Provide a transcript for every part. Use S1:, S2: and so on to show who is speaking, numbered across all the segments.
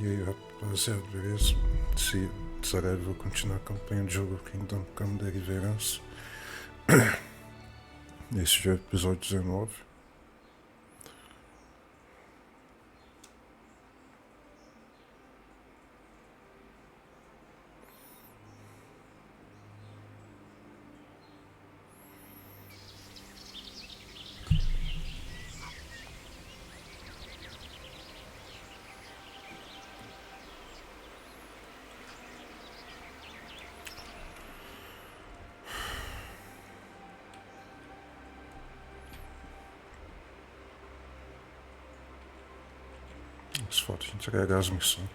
S1: E aí, rapaziada, beleza? Se breve eu vou continuar a campanha de jogo Come Deliverance. Esse já é o episódio 19. As fotos de entregar as missões.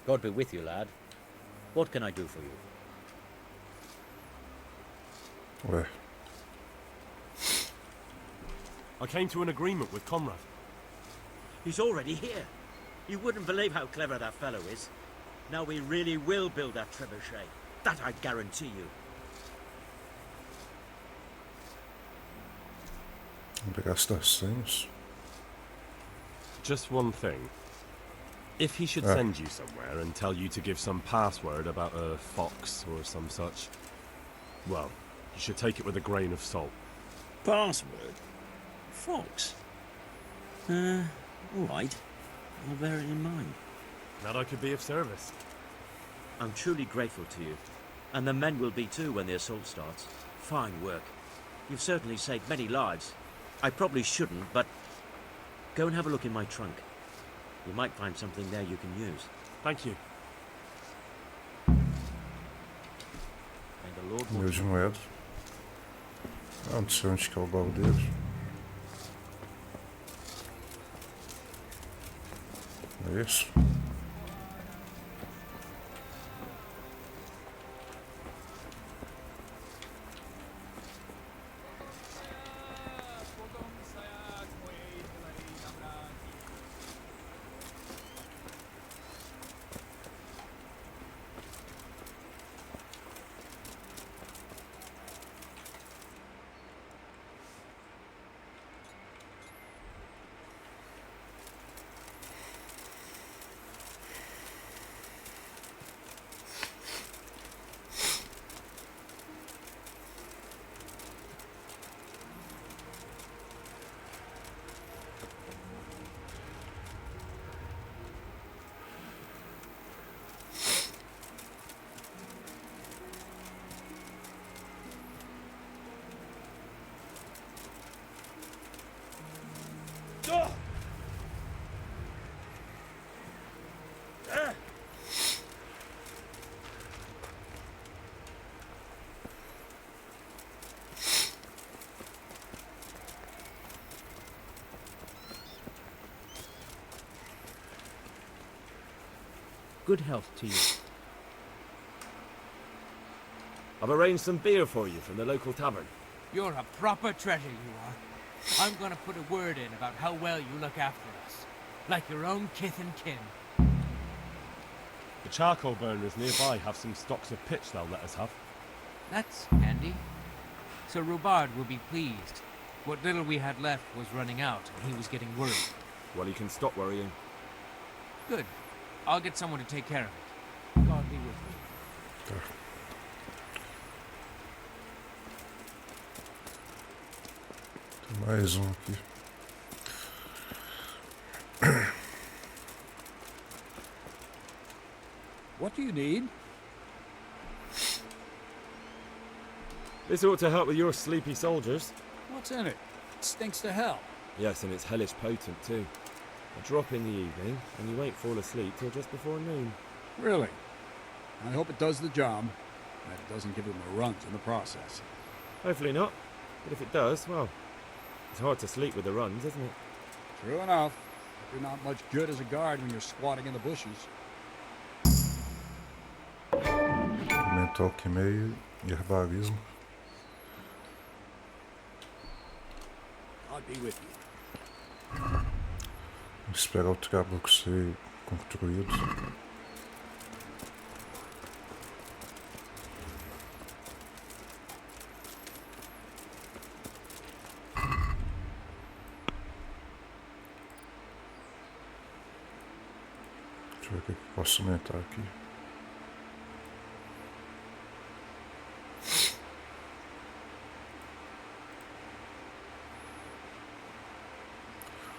S2: God be with you, lad. What can I do for you?
S1: Ué.
S3: I came to an agreement with Conrad.
S2: He's already here. You wouldn't believe how clever that fellow is. Now we really will build that trebuchet. That I guarantee you.
S1: Vou pegar as senhas.
S3: Just one thing. If he should send you somewhere and tell you to give some password about a fox or some such, well, you should take it with a grain of salt.
S2: Password? Fox? Alright. I'll bear it in mind.
S3: That I could be of service.
S2: I'm truly grateful to you. And the men will be too when the assault starts. Fine work. You've certainly saved many lives. I probably shouldn't, but go and have a look in my trunk. You might find something there you can use.
S3: Thank you.
S2: May the Lord
S1: Meu
S2: watch
S1: de
S2: you.
S1: moedas. Ah, não sei onde que é o baú deles. É isso?
S4: Good health to you.
S3: I've arranged some beer for you from the local tavern.
S4: You're a proper treasure, you are. I'm gonna put a word in about how well you look after us. Like your own kith and kin.
S3: The charcoal burners nearby have some stocks of pitch they'll let us have.
S4: That's handy. Sir Rubard will be pleased. What little we had left was running out, and he was getting worried.
S3: Well, he can stop worrying.
S4: Good. I'll get someone to take care of it. God be with you.
S1: Tá. Tem mais aqui.
S5: What do you need?
S3: This ought to help with your sleepy soldiers.
S5: What's in it? It stinks to hell. Yes, and it's hellish potent too. A drop in the evening, and you won't fall asleep till just before noon.
S6: Really? I hope it does the job. That it doesn't give him the runs in the process.
S5: Hopefully not. But if it does, well, it's hard to sleep with the runs, isn't it?
S6: True enough. You're not much good as a guard when you're squatting in the bushes.
S1: Aumenta alquimia e herbalismo.
S6: I'll be with you.
S1: Esperar o trabuco ser construído. Deixa eu ver o que eu posso aumentar aqui.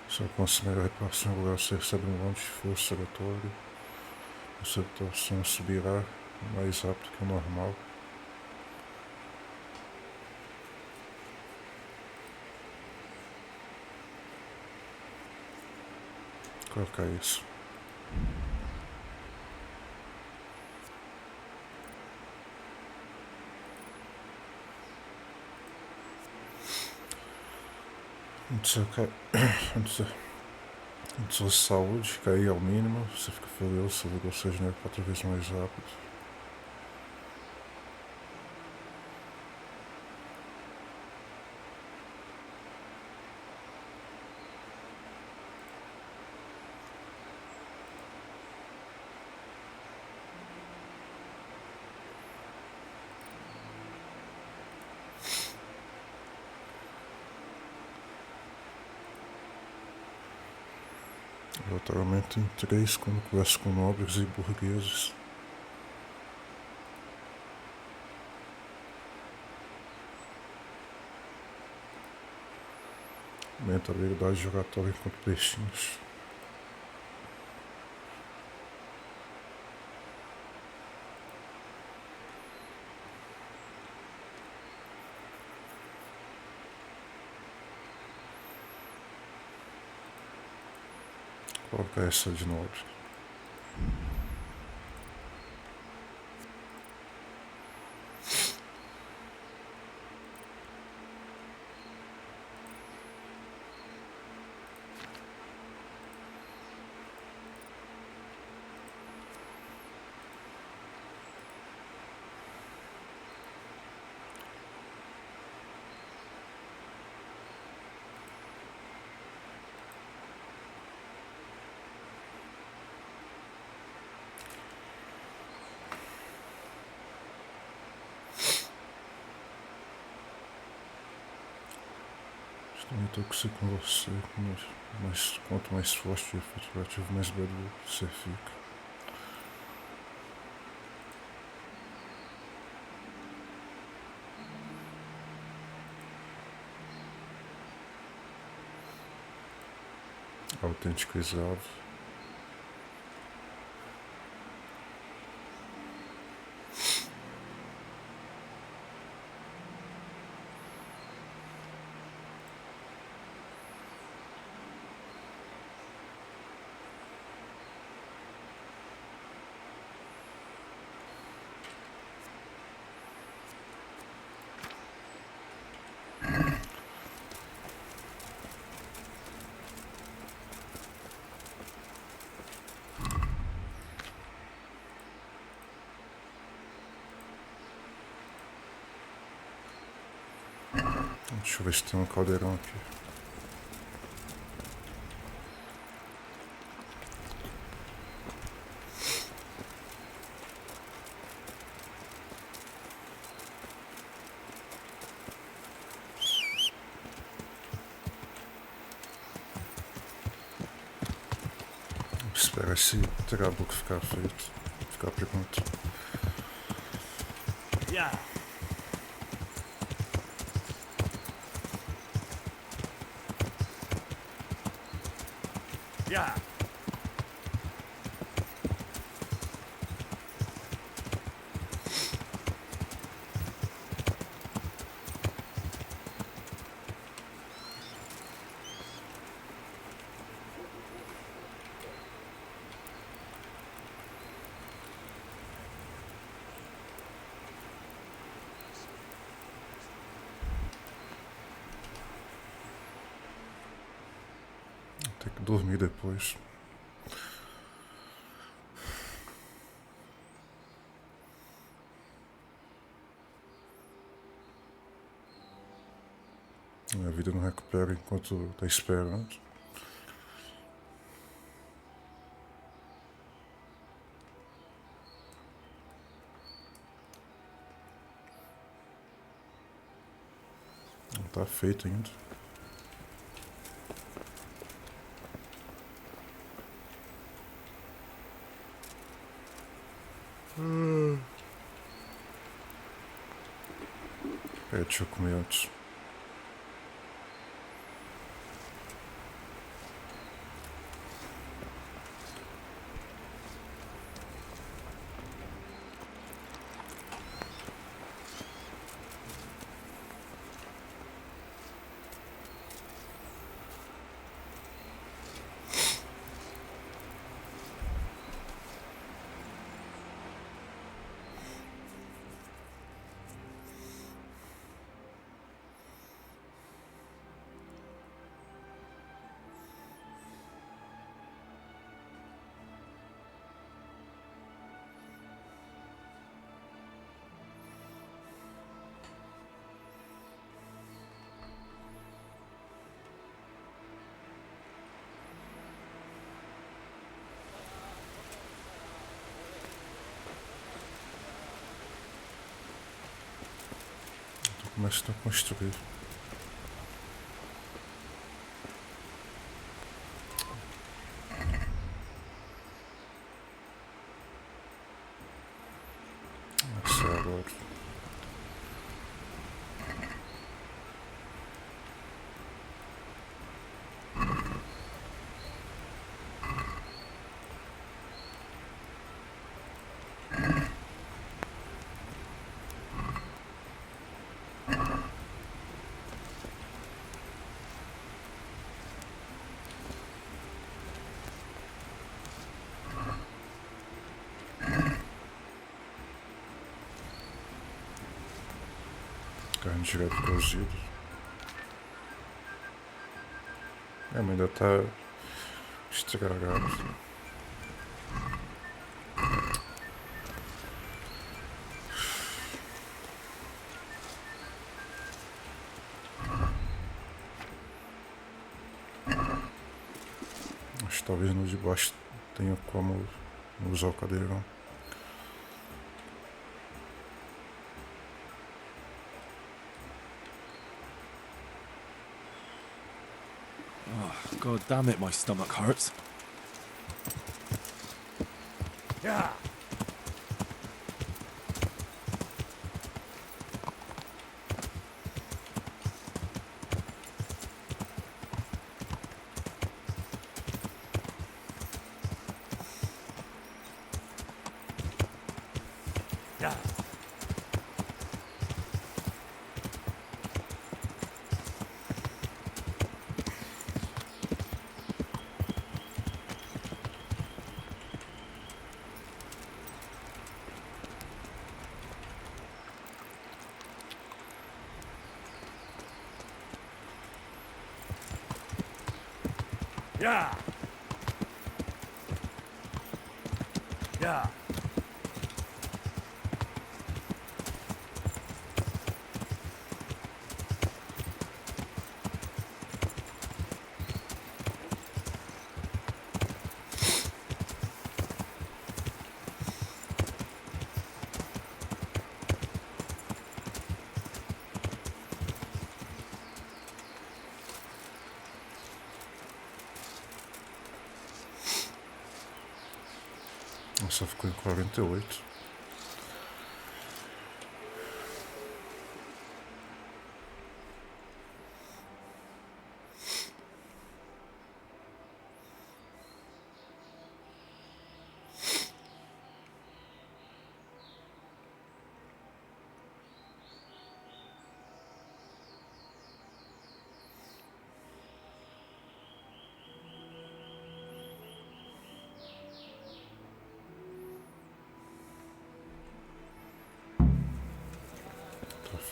S1: Se eu consumir a reparação regular, você recebe um monte de força aleatória. A sua reputação subirá mais rápido que o normal. Vou colocar isso. Antes da saúde cair ao mínimo, você fica furioso, seu vigor seja 4 vezes mais rápido. Eu aumento em 3 quando converso com nobres e burgueses. Aumenta a habilidade de oratória enquanto peixinhos. Vou colocar essa de novo. Também estou com você, mas quanto mais forte o efeito ativo, mais belo você fica. Autêntico exavo. Deixa eu ver se tem um caldeirão aqui. Vou esperar esse trabuco ficar feito, ficar pronto.
S2: Yeah. Yeah.
S1: ter que dormir depois. A vida não recupera enquanto tá esperando. Não tá feito ainda. Deixa eu comer antes. Começa a construir. Essa é agora. Carne direto cozido. Mas ainda tá estragado. Acho que talvez no de baixo tenha como usar o cadeirão.
S5: Oh, God damn it, my stomach hurts.
S3: Yeah. Yeah. Yeah.
S1: Só ficou em 48.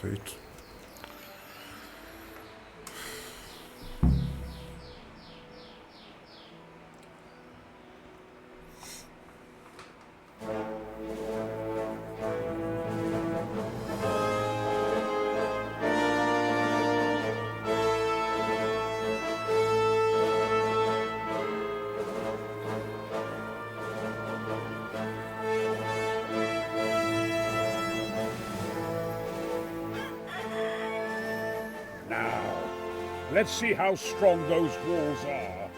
S1: Feito.
S7: Let's see how strong those walls are.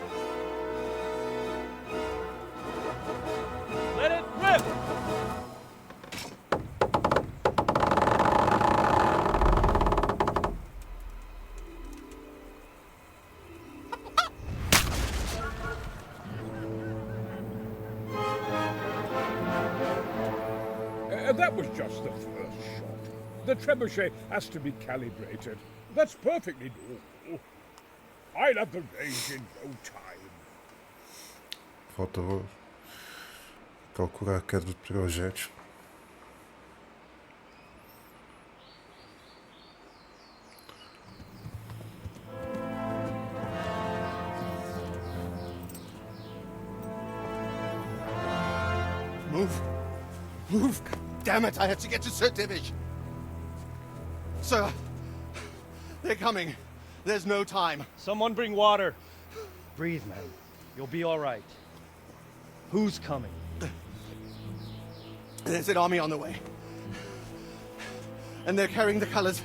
S8: Let it rip!
S7: That was just the first shot. The trebuchet has to be calibrated. That's perfectly normal. I'll have the range in no time.
S1: Falta calcular a queda do projétil.
S9: Move! Move! Damn it, I have to get to Sir Divish. Sir, they're coming. There's no time.
S8: Someone bring water. Breathe, man. You'll be all right. Who's coming?
S9: There's an army on the way. And they're carrying the colors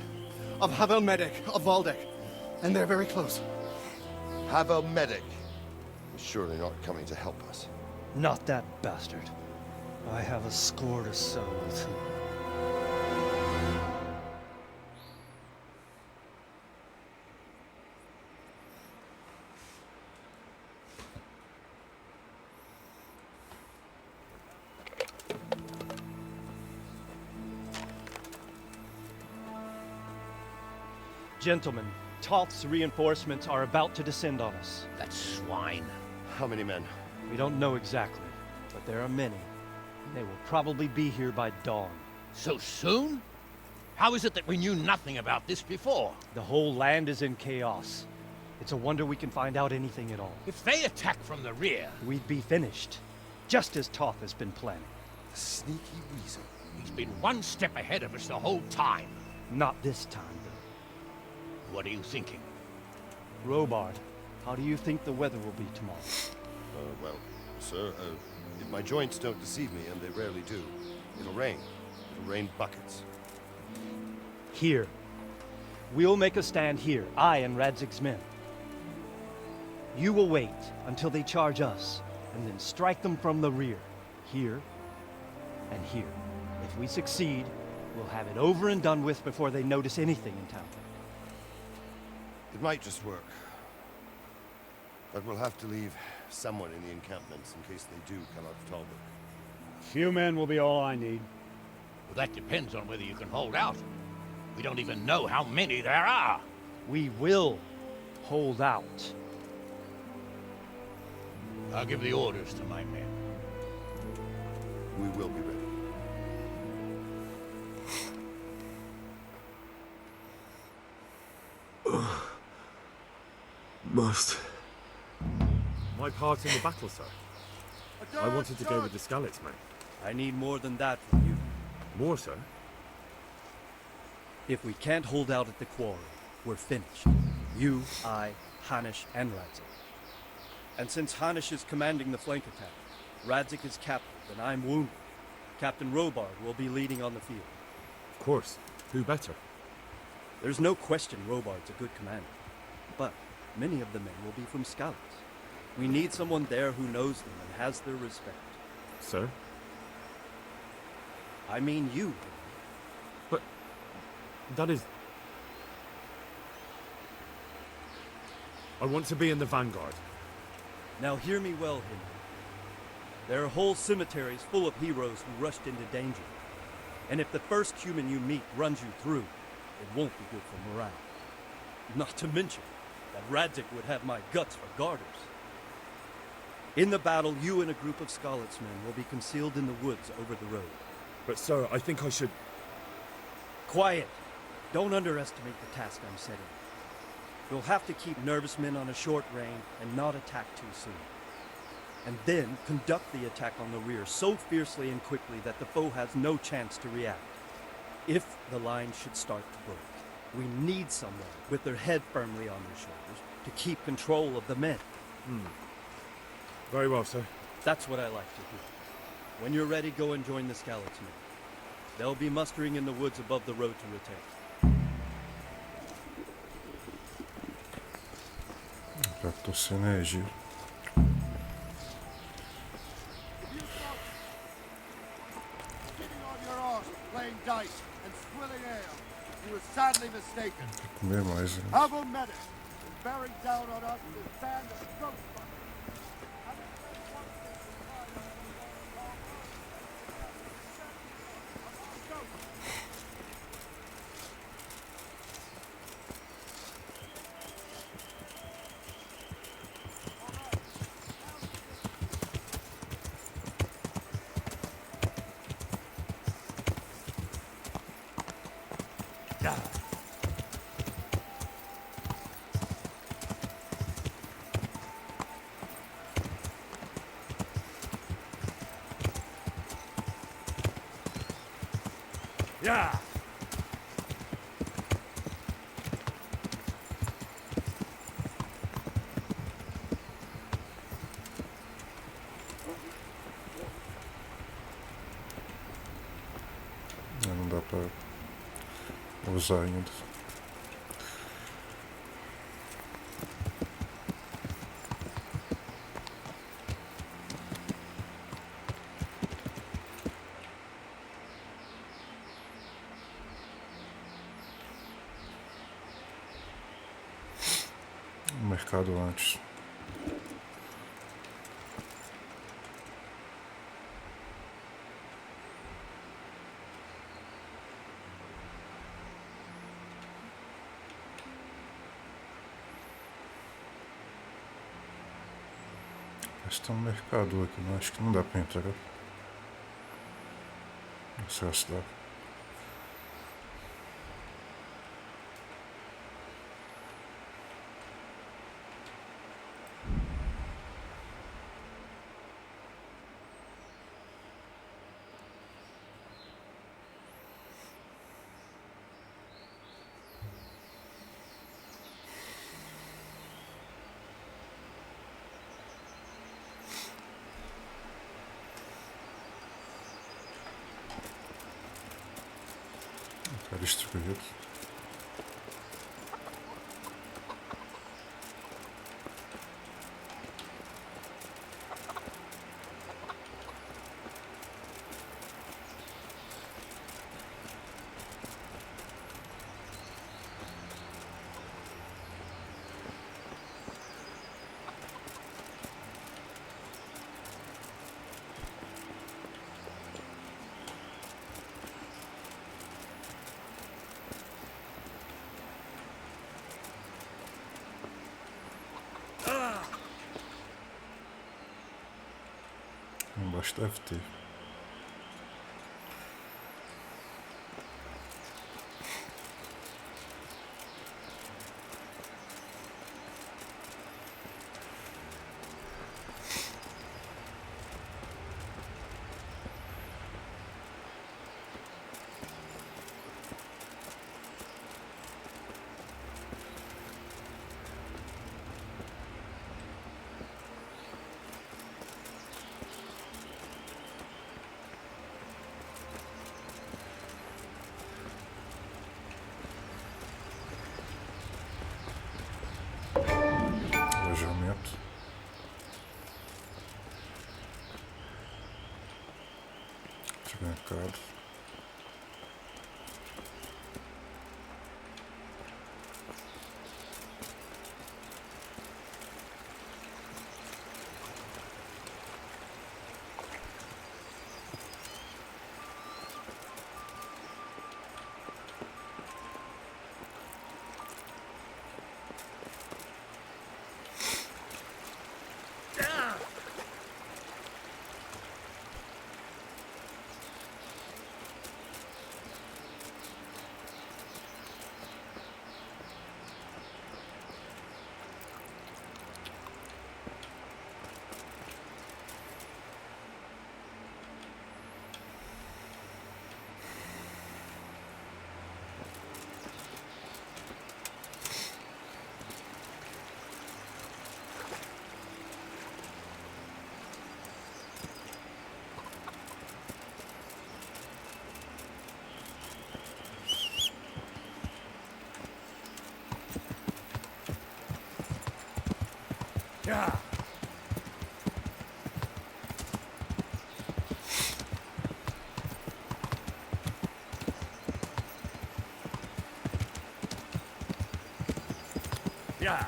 S9: of Havel Medic of Valdek. And they're very close.
S10: Havel Medic is surely not coming to help us.
S8: Not that bastard. I have a score to settle with him. Gentlemen, Toth's reinforcements are about to descend on us.
S10: That swine. How many men?
S8: We don't know exactly, but there are many. They will probably be here by dawn.
S11: So soon? How is it that we knew nothing about this before?
S8: The whole land is in chaos. It's a wonder we can find out anything at all.
S11: If they attack from the rear...
S8: We'd be finished, just as Toth has been planning.
S10: The sneaky weasel.
S11: He's been one step ahead of us the whole time.
S8: Not this time, though.
S11: What are you thinking?
S8: Robard, how do you think the weather will be tomorrow?
S10: Well, sir, if my joints don't deceive me, and they rarely do, it'll rain. It'll rain buckets.
S8: Here. We'll make a stand here, I and Radzig's men. You will wait until they charge us, and then strike them from the rear. Here, and here. If we succeed, we'll have it over and done with before they notice anything in town.
S10: It might just work. But we'll have to leave someone in the encampments in case they do come out of Talbot.
S7: Few men will be all I need.
S11: Well, that depends on whether you can hold out. We don't even know how many there are.
S8: We will hold out.
S11: I'll give the orders to my men.
S10: We will be ready.
S3: Must. My part in the battle, sir. I wanted to go with the Skalitz men.
S8: I need more than that from you.
S3: More, sir?
S8: If we can't hold out at the quarry, we're finished. You, I, Hanish, and Radzik. And since Hanish is commanding the flank attack, Radzik is captain, and I'm wounded. Captain Robard will be leading on the field.
S3: Of course. Who better?
S8: There's no question Robard's a good commander. But many of the men will be from Skalitz. We need someone there who knows them and has their respect.
S3: Sir?
S8: I mean you.
S3: But that is... I want to be in the vanguard.
S8: Now hear me well, Henry. There are whole cemeteries full of heroes who rushed into danger. And if the first human you meet runs you through, it won't be good for morale. Not to mention that Radzik would have my guts for garters. In the battle, you and a group of Skalitz men will be concealed in the woods over the road.
S3: But sir, I think I should...
S8: Quiet! Don't underestimate the task I'm setting. You'll have to keep nervous men on a short range and not attack too soon. And then conduct the attack on the rear so fiercely and quickly that the foe has no chance to react. If the line should start to break, we need someone with their head firmly on their shoulders to keep control of the men.
S3: Very well, sir.
S8: That's what I like to hear. When you're ready, go and join the Skalitz men. They'll be mustering in the woods above the road to Rete.
S1: Já que tô sem energia.
S10: Playing dice and swilling ale. He was sadly mistaken.
S1: Comer mais, hein?
S10: Alvo medic is bearing down on us with his band of ghostbusters.
S3: Yeah.
S1: Não dá pra usar ainda. Mercado antes. Mas tem um mercado aqui, mas acho que não dá pra entrar. Não sei se dá. Está distribuído. Embaixo deve ter. Juramento. Supermercado.
S7: Yeah. Yeah.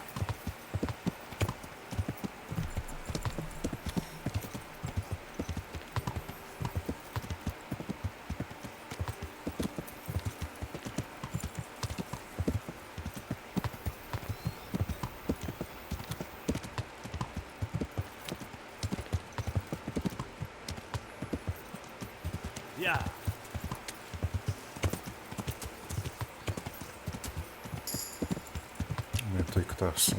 S7: Yeah.
S1: Aumenta aí que tá assim.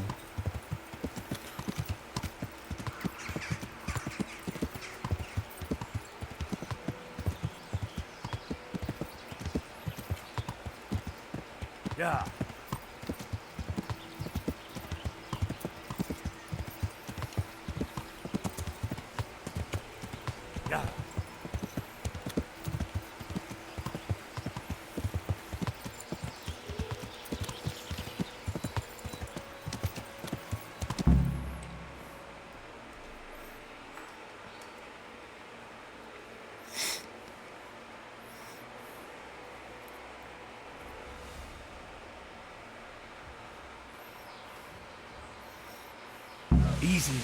S7: Yeah. Yeah.
S6: Easy.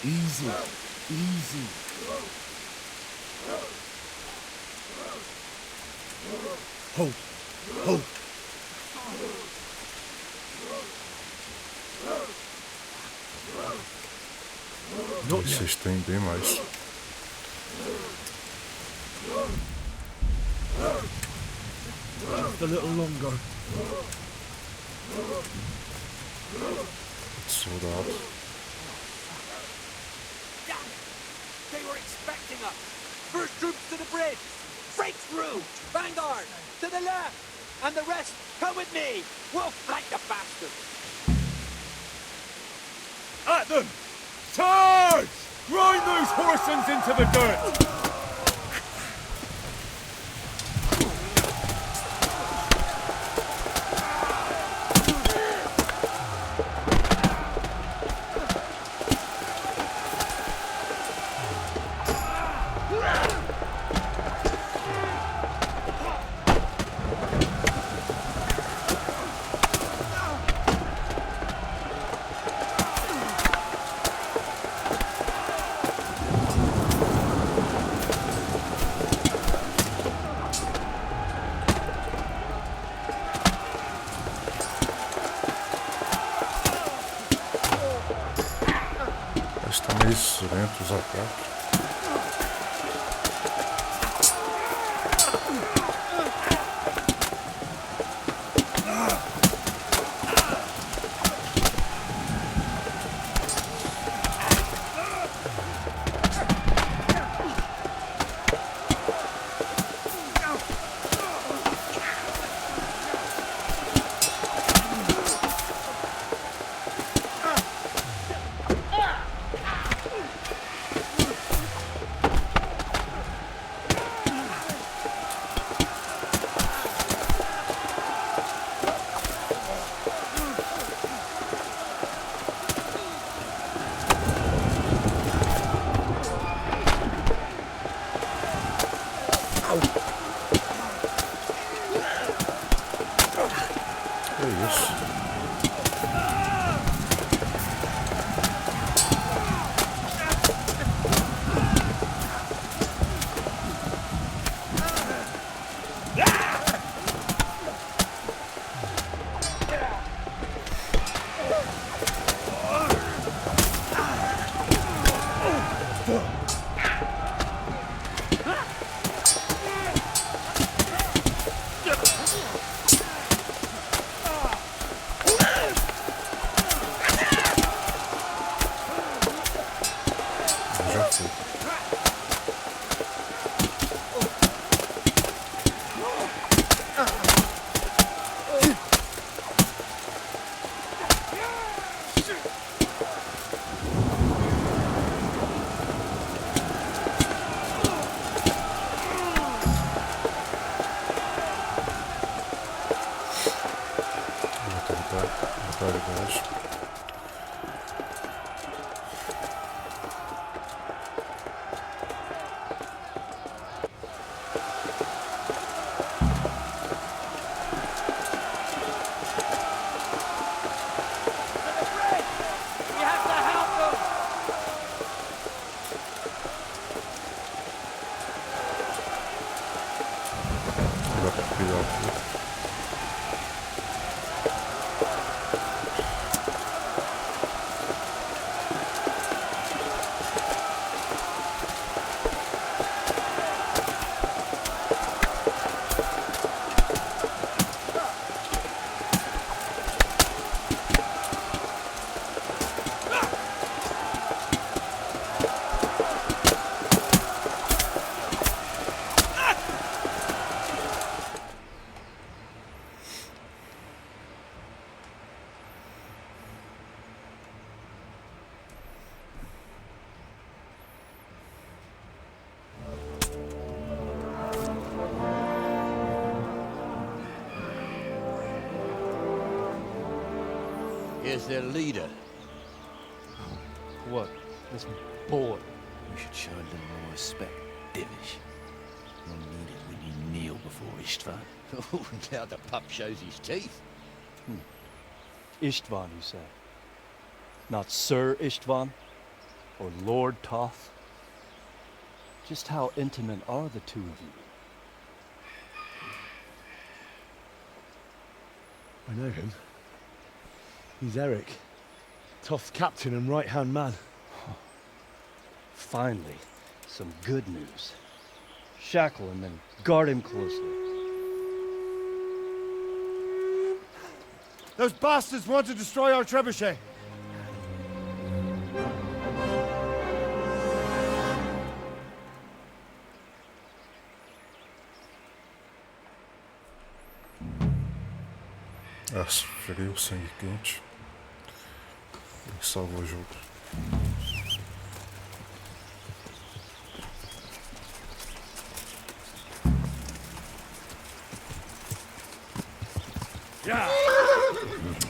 S6: Easy. Easy. Hold. Hold.
S1: Vocês têm bem mais.
S6: Just a little longer.
S1: Soldado.
S12: They were expecting us. First troops to the bridge. Break through. Vanguard. To the left. And the rest, come with me. We'll flank the bastards.
S7: At them! Charge! Grind those horsens into the dirt!
S1: Está meio lento os ataques. dá pra pilhar aqui.
S11: Here's their leader.
S8: What? This boy?
S11: We should show a little more respect, Divish. You'll need it when you kneel before Istvan. Oh, now the pup shows his teeth.
S8: Istvan, you say? Not Sir Istvan? Or Lord Toth? Just how intimate are the two of you?
S5: I know him. He's Eric, Toth's captain and right-hand man.
S8: Finally, some good news. Shackle him and guard him closely.
S10: Those bastards want to destroy our trebuchet.
S1: Aço frio, sangue quente. E salva o jogo.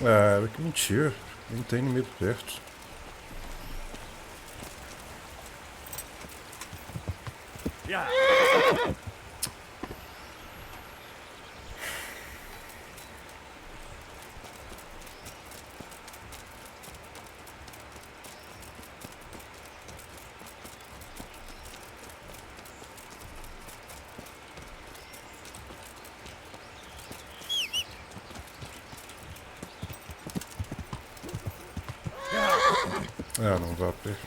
S1: Ah, que mentira. Não tem inimigo perto. Ah, não dá pra ir.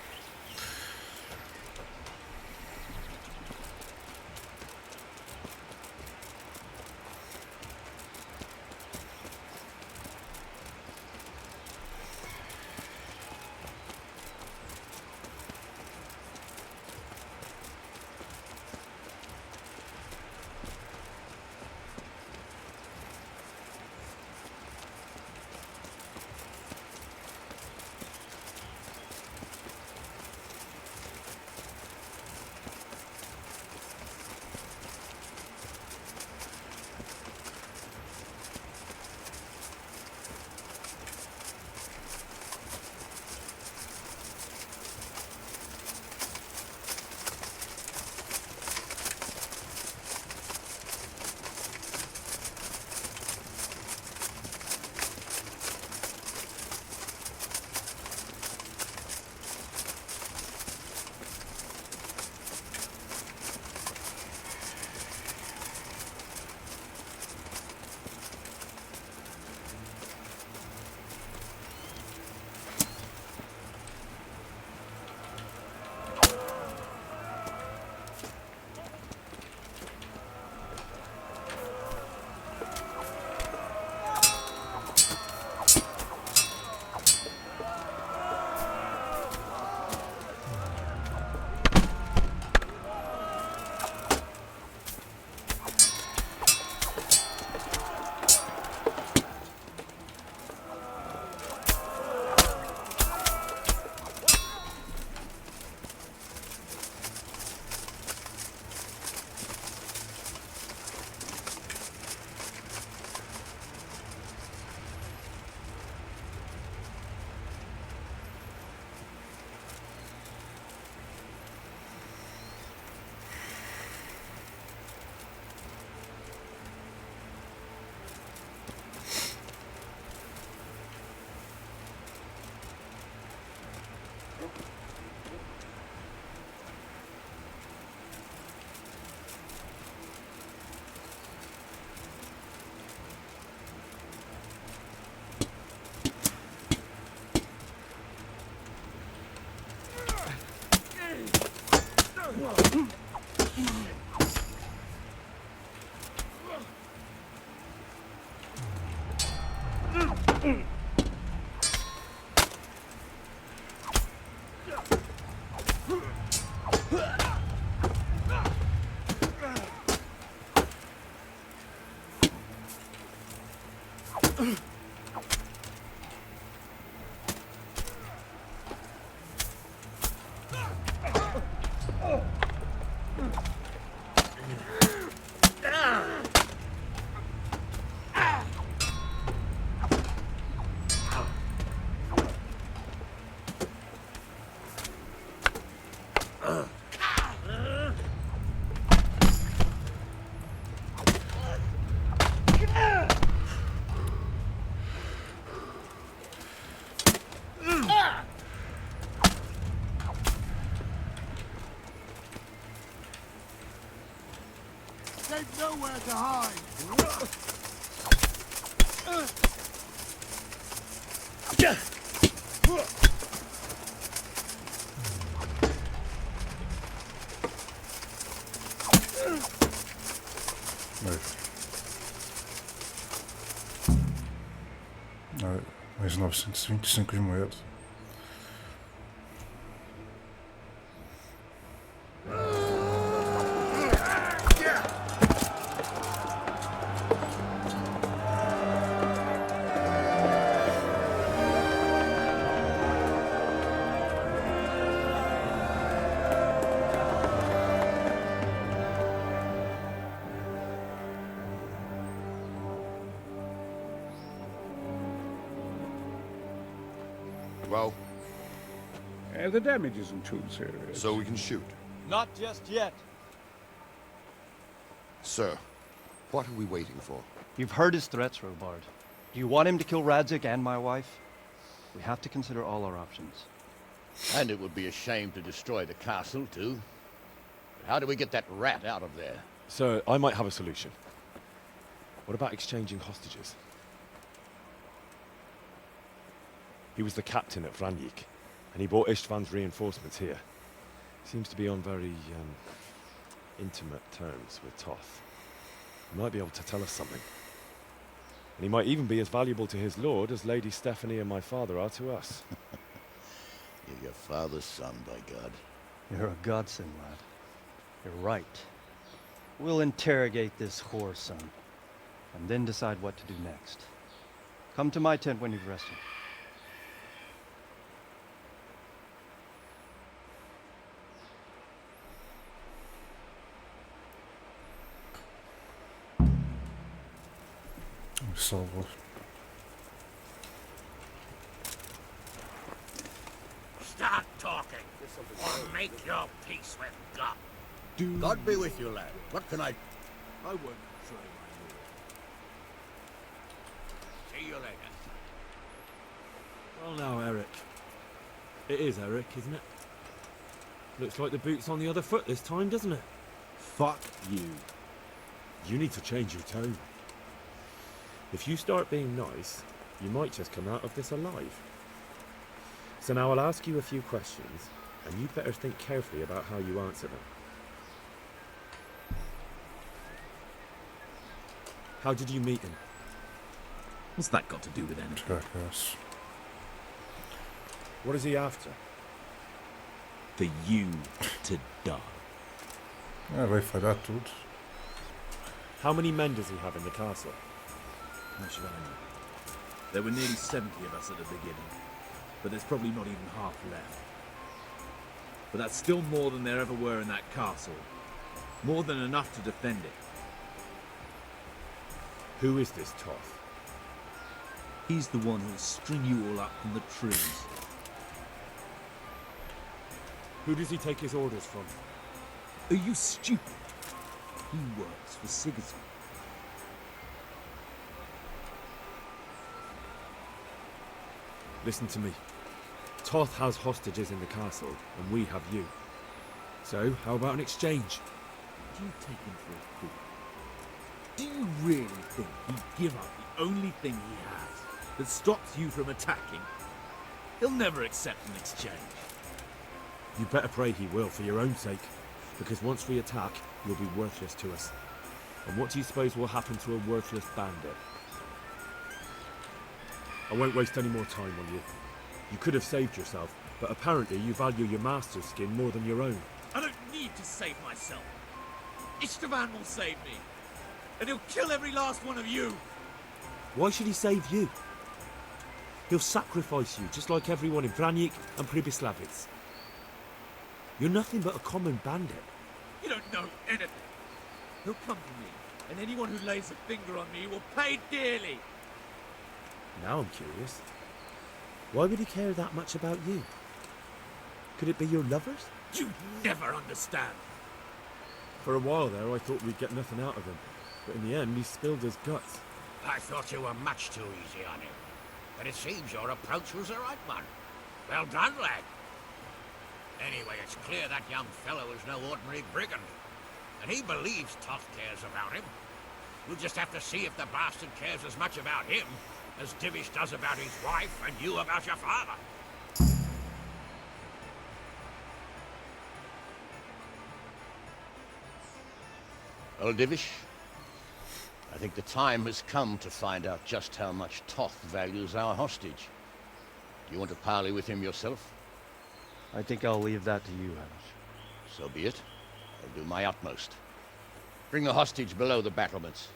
S13: They've nowhere to hide.
S1: Mais 925 de moeda.
S10: Well?
S7: The damage isn't too serious.
S10: So we can shoot.
S8: Not just yet.
S10: Sir, what are we waiting for?
S8: You've heard his threats, Robard. Do you want him to kill Radzig and my wife? We have to consider all our options.
S11: And it would be a shame to destroy the castle, too. But how do we get that rat out of there?
S3: Sir, I might have a solution. What about exchanging hostages? He was the captain at Vranjik, and he brought Istvan's reinforcements here. Seems to be on very, intimate terms with Toth. He might be able to tell us something. And he might even be as valuable to his lord as Lady Stephanie and my father are to us.
S11: You're your father's son, by God.
S8: You're a godsend, lad. You're right. We'll interrogate this whore son, and then decide what to do next. Come to my tent when you've rested.
S1: Salvo.
S12: Start talking, or make your peace with God.
S11: God be with you, lad. What can I...
S13: I won't betray my lord.
S12: See you later.
S3: Well now, Eric. It is Eric, isn't it? Looks like the boot's on the other foot this time, doesn't it?
S6: Fuck you.
S3: You need to change your tone. If you start being nice, you might just come out of this alive. So now I'll ask you a few questions, and you'd better think carefully about how you answer them. How did you meet him?
S6: What's that got to do with anything?
S1: Jackass.
S3: What is he after?
S6: For you to die.
S1: Vai falhar tudo.
S3: How many men does he have in the castle?
S6: How should I know? There were nearly 70 of us at the beginning, but there's probably not even half left. But that's still more than there ever were in that castle. More than enough to defend it.
S3: Who is this Toth?
S6: He's the one who'll string you all up from the trees.
S3: Who does he take his orders from?
S6: Are you stupid? He works for Sigismund.
S3: Listen to me. Toth has hostages in the castle, and we have you. So, how about an exchange?
S6: Do you take him for a fool? Do you really think he'd give up the only thing he has that stops you from attacking? He'll never accept an exchange.
S3: You better pray he will, for your own sake. Because once we attack, you'll be worthless to us. And what do you suppose will happen to a worthless bandit?
S5: I won't waste any more time on you. You could have saved yourself, but apparently you value your master's skin more than your own.
S6: I don't need to save myself. Istvan will save me. And he'll kill every last one of you.
S5: Why should he save you? He'll sacrifice you, just like everyone in Vranic and Pribyslavitz. You're nothing but a common bandit.
S6: You don't know anything. He'll come to me, and anyone who lays a finger on me will pay dearly.
S5: Now I'm curious. Why would he care that much about you? Could it be your lovers?
S6: You never understand.
S5: For a while there, I thought we'd get nothing out of him. But in the end, he spilled his guts.
S11: I thought you were much too easy on him. But it seems your approach was the right one. Well done, lad. Anyway, it's clear that young fellow is no ordinary brigand. And he believes Toth cares about him. We'll just have to see if the bastard cares as much about him as Divish does about his wife and you about your father. Well, Divish, I think the time has come to find out just how much Toth values our hostage. Do you want to parley with him yourself?
S8: I think I'll leave that to you, Hamish.
S11: So be it. I'll do my utmost. Bring the hostage below the battlements.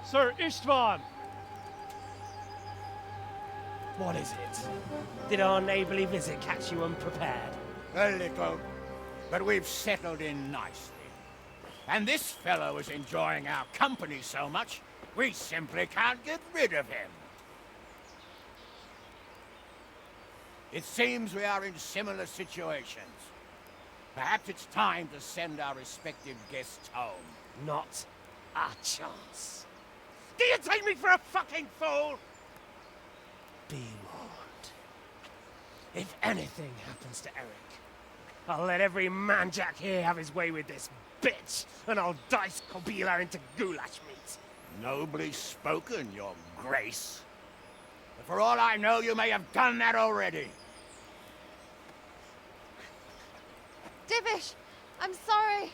S14: Sir Istvan!
S15: What is it? Did our neighbourly visit catch you unprepared?
S16: A little, but we've settled in nicely. And this fellow is enjoying our company so much, we simply can't get rid of him. It seems we are in similar situations. Perhaps it's time to send our respective guests home.
S15: Not a chance. Do you take me for a fucking fool? Be warned. If anything happens to Eric, I'll let every manjack here have his way with this bitch, and I'll dice Kobila into goulash meat.
S16: Nobly spoken, your grace. But for all I know, you may have done that already.
S17: Divish, I'm sorry.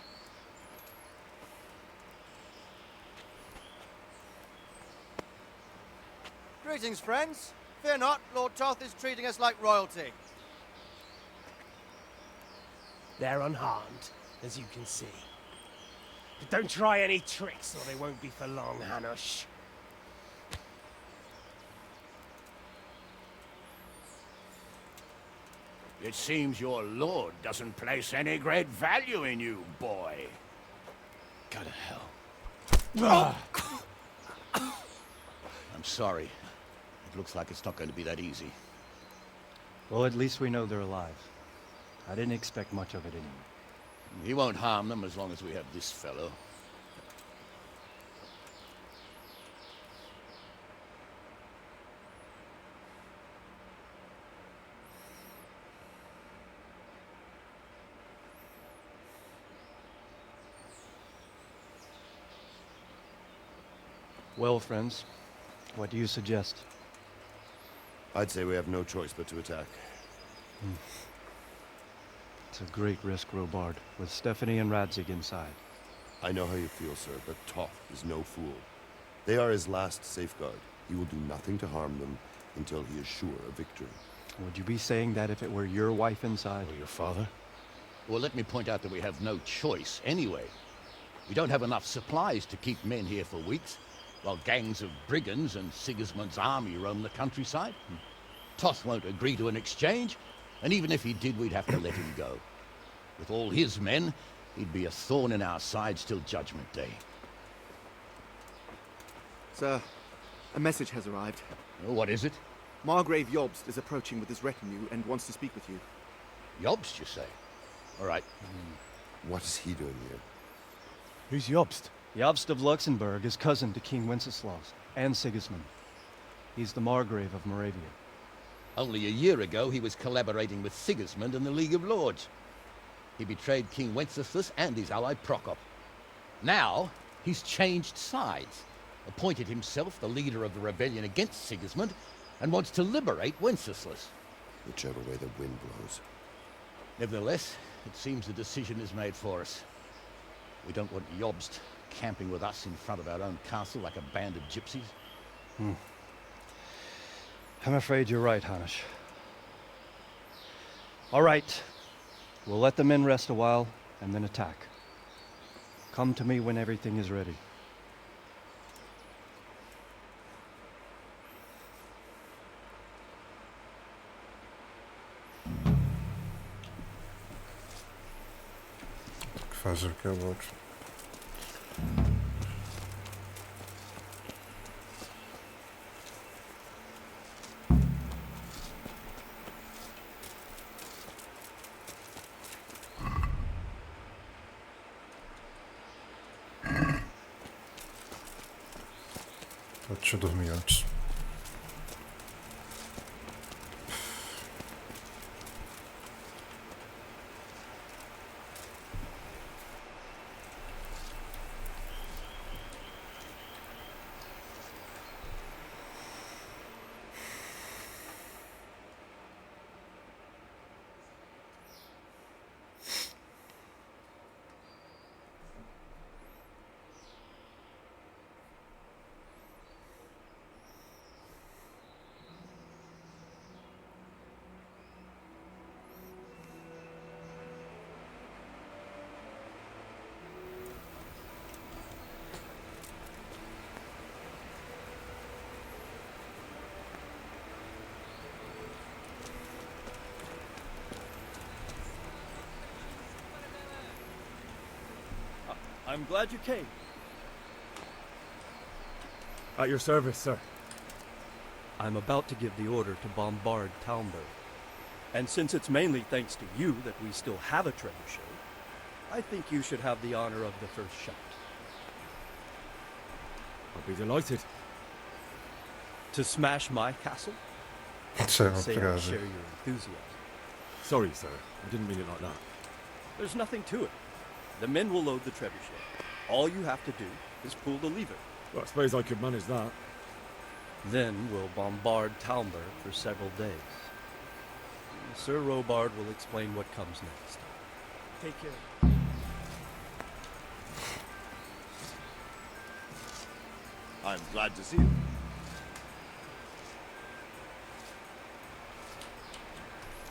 S18: Greetings, friends. Fear not, Lord Toth is treating us like royalty.
S15: They're unharmed, as you can see. But don't try any tricks, or they won't be for long, Hanush.
S16: It seems your lord doesn't place any great value in you, boy.
S11: Go to hell. I'm sorry. It looks like it's not going to be that easy.
S8: Well, at least we know they're alive. I didn't expect much of it anyway.
S11: He won't harm them as long as we have this fellow.
S8: Well, friends, what do you suggest?
S10: I'd say we have no choice but to attack.
S8: It's a great risk, Robard, with Stephanie and Radzig inside.
S10: I know how you feel, sir, but Toth is no fool. They are his last safeguard. He will do nothing to harm them until he is sure of victory.
S8: Would you be saying that if it were your wife inside?
S11: Or your father? Well, let me point out that we have no choice anyway. We don't have enough supplies to keep men here for weeks, while gangs of brigands and Sigismund's army roam the countryside. Toth won't agree to an exchange, and even if he did, we'd have to let him go. With all his men, he'd be a thorn in our sides till Judgment Day.
S19: Sir, a message has arrived.
S11: Oh, what is it?
S19: Margrave Jobst is approaching with his retinue and wants to speak with you.
S11: Jobst, you say? All right.
S10: What is he doing here?
S5: Who's Jobst?
S17: Jobst of Luxembourg is cousin to King Wenceslaus and Sigismund. He's the Margrave of Moravia.
S11: Only a year ago, he was collaborating with Sigismund and the League of Lords. He betrayed King Wenceslas and his ally Procop. Now, he's changed sides, appointed himself the leader of the rebellion against Sigismund, and wants to liberate Wenceslas.
S10: Whichever way the wind blows.
S11: Nevertheless, it seems the decision is made for us. We don't want Jobst camping with us in front of our own castle like a band of gypsies.
S17: I'm afraid you're right, Hanish. All right. We'll let the men rest a while, and then attack. Come to me when everything is ready.
S1: Fazer o que é outro. Deixa eu dormir antes.
S8: I'm glad you came.
S5: At your service, sir.
S8: I'm about to give the order to bombard Talmberg. And since it's mainly thanks to you that we still have a trebuchet, I think you should have the honor of the first shot.
S5: I'll be delighted.
S8: To smash my castle?
S1: Say
S8: I share your enthusiasm.
S5: Sorry, sir. I didn't mean it like that.
S8: There's nothing to it. The men will load the trebuchet. All you have to do is pull the lever.
S5: Well, I suppose I could manage that.
S8: Then we'll bombard Talmberg for several days. Sir Robard will explain what comes next. Take care.
S10: I'm glad to see you.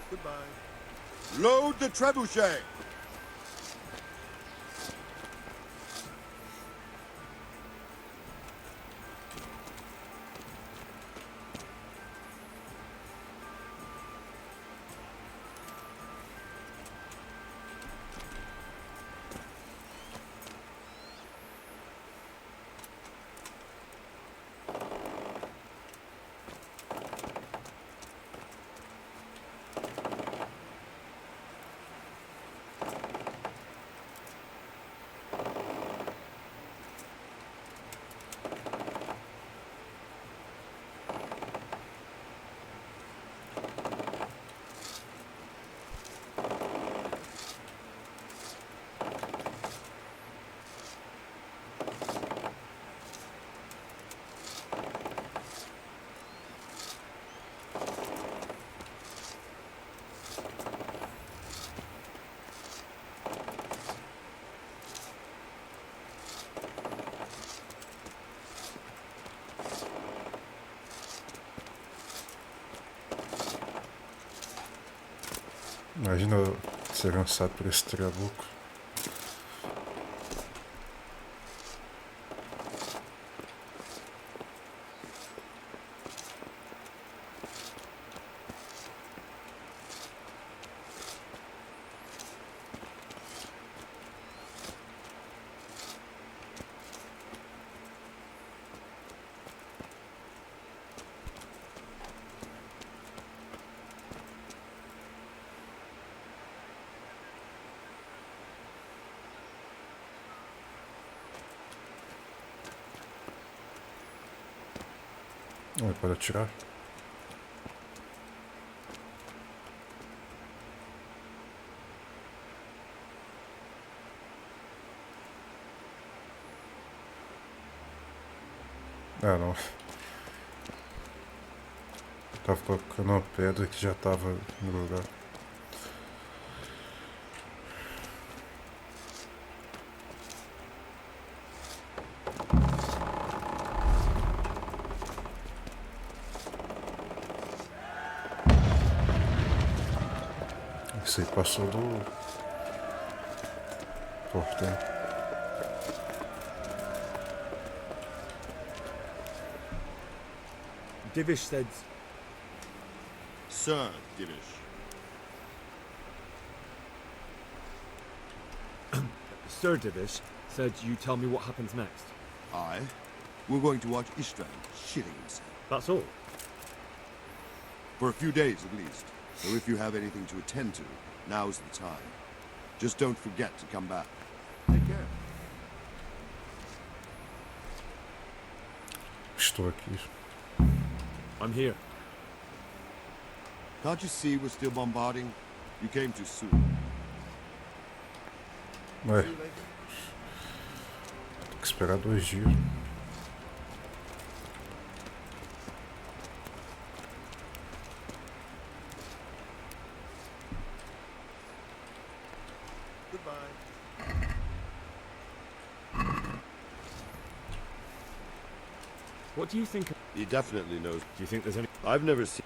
S10: Goodbye. Load the trebuchet!
S1: Imagina eu ser lançado por esse trabuco. Não é para tirar. Ah, não. Tava colocando uma pedra que já tava no lugar. Esse aí passou do portão.
S5: Divish said...
S10: Sir Divish.
S5: Sir Divish said you tell me what happens next.
S10: Aye. We're going to watch Istvan shitting himself.
S5: That's all?
S10: For a few days at least. So if you have anything to attend to, now's the time. Just don't forget to come back. Take care.
S1: Estou aqui.
S5: I'm here.
S10: Can't you see we're still bombarding? You came too soon.
S1: Ué. Tem que esperar 2 dias.
S5: What do you think?
S10: He definitely knows.
S5: Do you think there's any...
S10: I've never seen...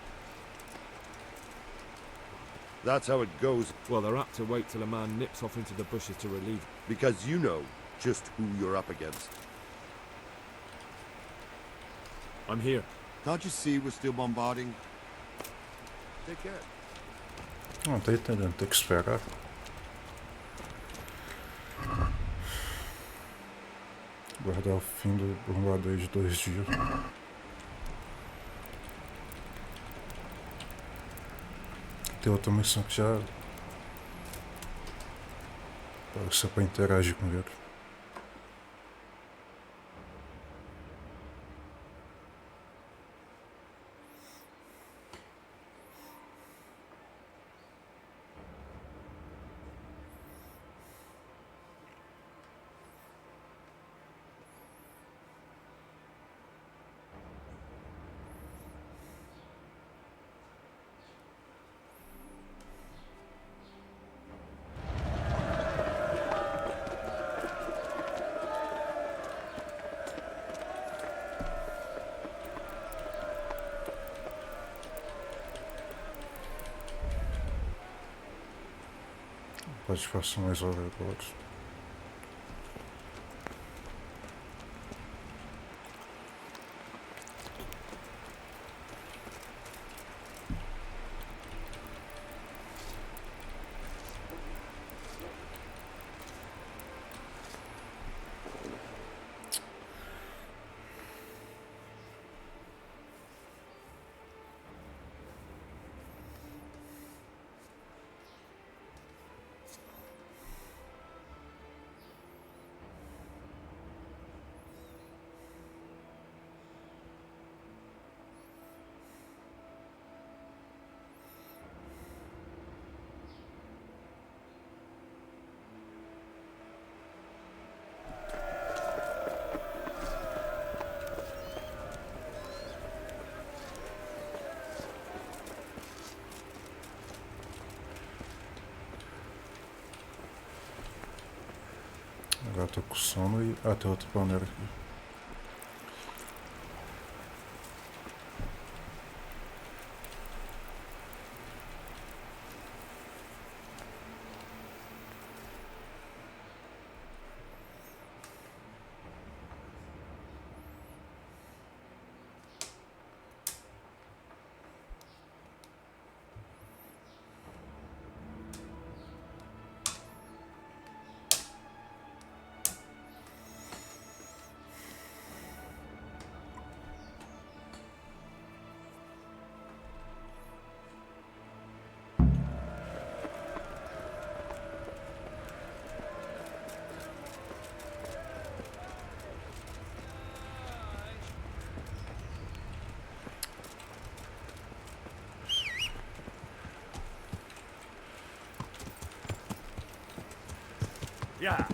S10: That's how it goes.
S5: Well, they're apt to wait till a man nips off into the bushes to relieve.
S10: Because you know just who you're up against.
S5: I'm here.
S10: Can't you see we're still bombarding? Take care.
S1: Não tô entendendo, tem que esperar. Guardar o fim do bombardeio de 2 dias. Tem outra missão que já... Parece para interagir com ele. Pode passar mais hora agora. Agora tô com sono e... Ah, tem outro panela aqui.
S3: Yeah.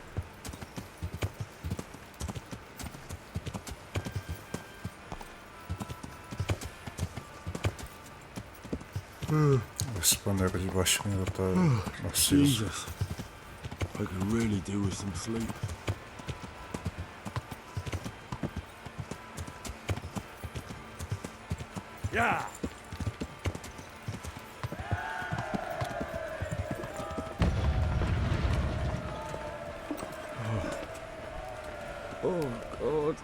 S1: Esse paneiro de baixo ainda tá aceso.
S3: Jesus. I could really do with some sleep. Yeah. Oh God.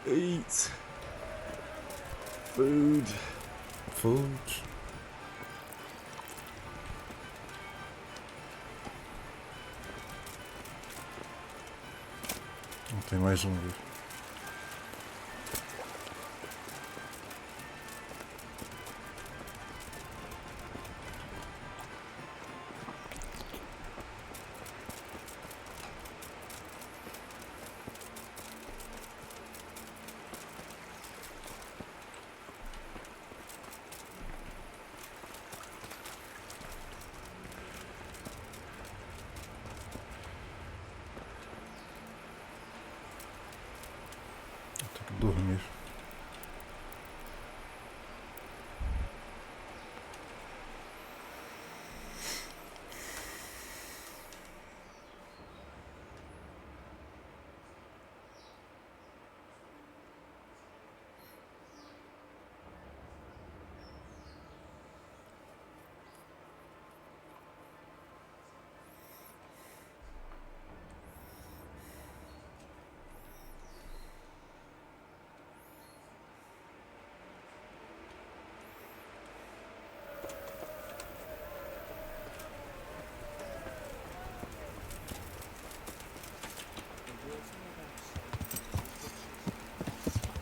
S3: Eat. Food.
S1: Food. Tem mais um ali. Dormir.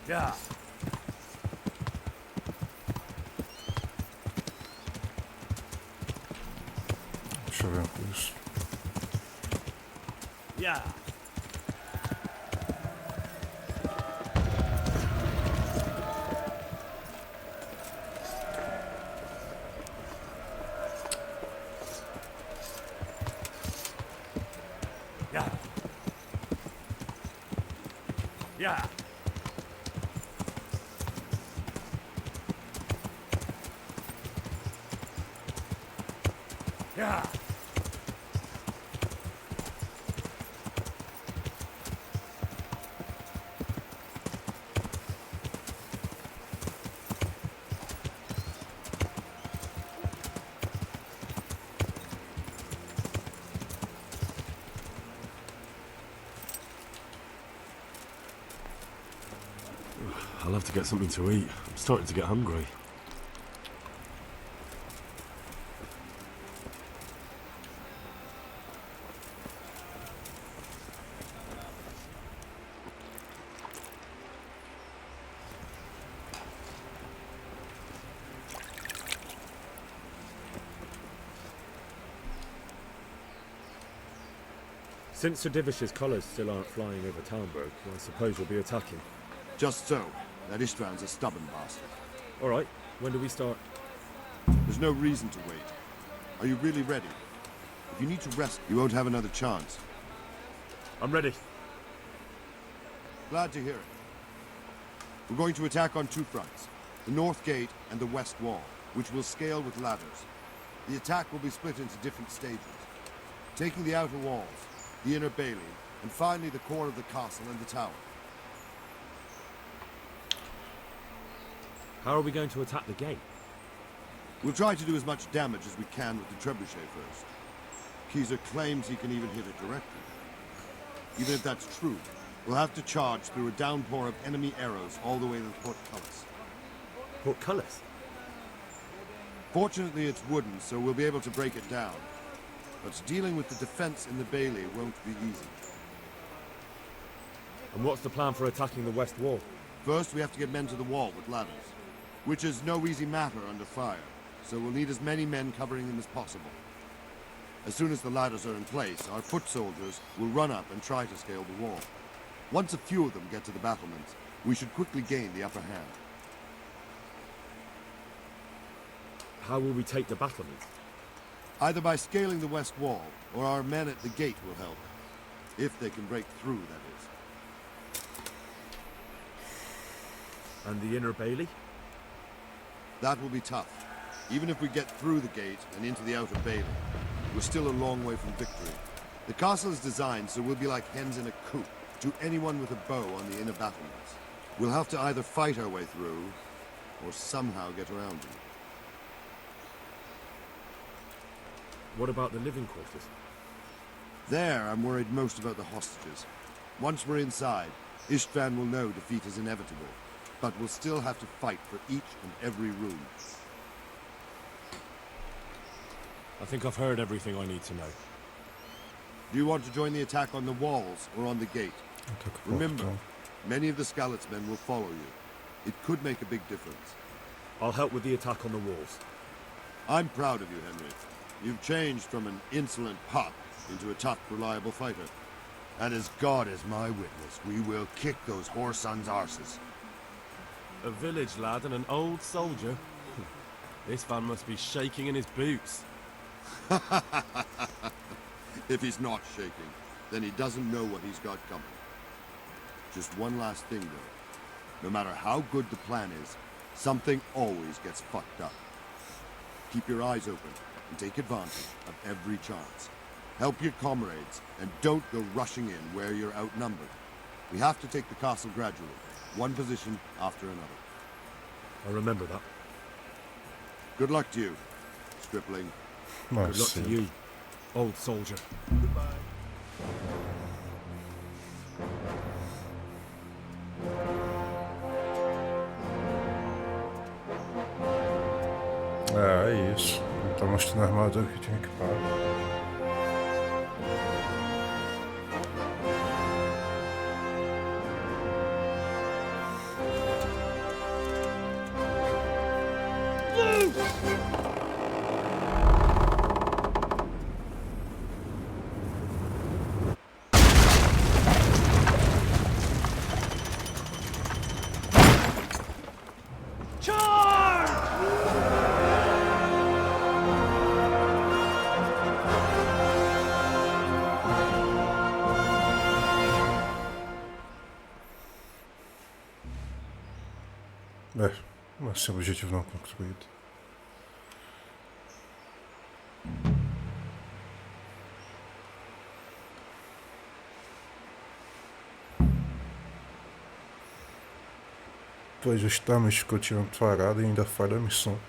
S3: Yeah.
S1: Deixa eu ver com isso.
S3: Yeah. Yeah. Yeah. Yeah. I'll have to get something to eat. I'm starting to get hungry.
S5: Since Sir Divish's colours still aren't flying over Talmberg, I suppose we'll be attacking.
S10: Just so. That István's a stubborn bastard.
S5: All right, when do we start?
S10: There's no reason to wait. Are you really ready? If you need to rest, you won't have another chance.
S5: I'm ready.
S10: Glad to hear it. We're going to attack on two fronts. The north gate and the west wall, which will scale with ladders. The attack will be split into different stages. Taking the outer walls, the inner bailey, and finally the core of the castle and the tower.
S5: How are we going to attack the gate?
S10: We'll try to do as much damage as we can with the trebuchet first. Keyser claims he can even hit it directly. Even if that's true, we'll have to charge through a downpour of enemy arrows all the way to the portcullis.
S5: Portcullis?
S10: Fortunately, it's wooden, so we'll be able to break it down. But dealing with the defense in the bailey won't be easy.
S5: And what's the plan for attacking the west wall?
S10: First, we have to get men to the wall with ladders, which is no easy matter under fire, so we'll need as many men covering them as possible. As soon as the ladders are in place, our foot soldiers will run up and try to scale the wall. Once a few of them get to the battlements, we should quickly gain the upper hand.
S5: How will we take the battlements?
S10: Either by scaling the west wall, or our men at the gate will help. If they can break through, that is.
S6: And the inner bailey?
S10: That will be tough. Even if we get through the gate and into the outer bailey, we're still a long way from victory. The castle is designed so we'll be like hens in a coop to anyone with a bow on the inner battlements. We'll have to either fight our way through, or somehow get around them.
S6: What about the living quarters?
S10: There, I'm worried most about the hostages. Once we're inside, Istvan will know defeat is inevitable, but we'll still have to fight for each and every room.
S3: I think I've heard everything I need to know.
S10: Do you want to join the attack on the walls or on the gate? Remember, many of the Skalitz men will follow you. It could make a big difference.
S6: I'll help with the attack on the walls.
S10: I'm proud of you, Henry. You've changed from an insolent pup into a tough, reliable fighter. And as God is my witness, we will kick those whore sons' arses.
S3: A village lad and an old soldier? This man must be shaking in his boots.
S10: If he's not shaking, then he doesn't know what he's got coming. Just one last thing, though. No matter how good the plan is, something always gets fucked up. Keep your eyes open and take advantage of every chance. Help your comrades, and don't go rushing in where you're outnumbered. We have to take the castle gradually, one position after another.
S6: I'll remember that.
S10: Good luck to you, stripling.
S6: Good luck to you, old soldier.
S10: Goodbye.
S1: É isso. Tá mostrando a armadura que tinha que parar. Mas sem objetivo não concluído. Pois estamos continuando parado e ainda falha a missão.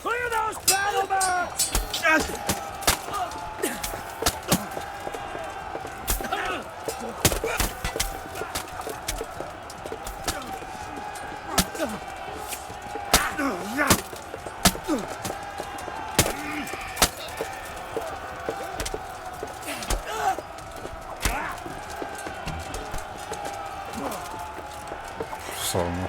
S12: Clear those battle boats!
S1: Salmo.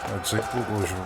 S1: Vai dizer que bugou o jogo.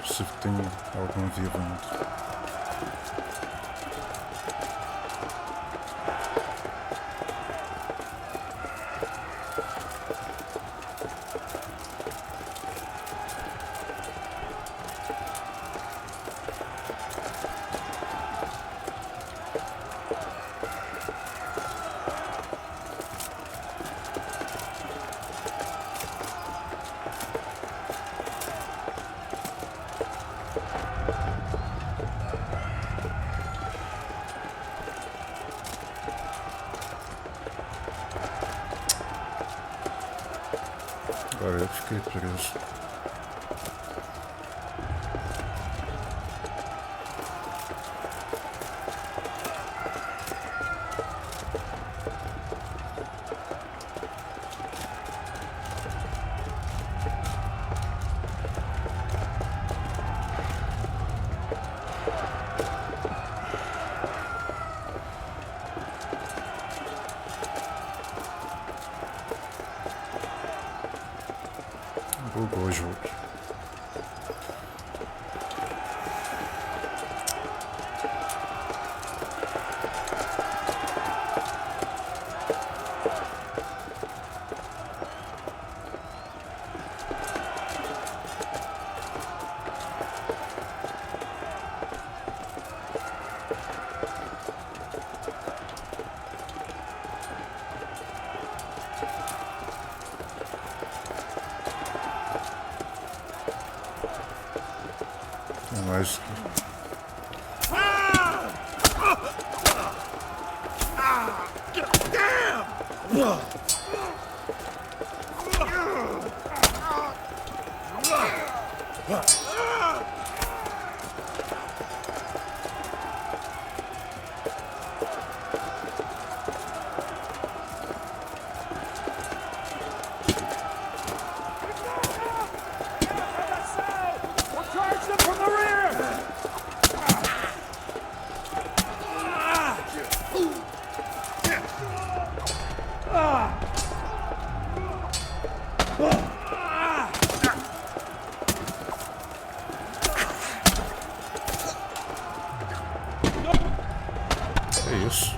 S1: Se tem algum avivamento. Agora eu fiquei preso. Bugou o jogo. Mais é isso.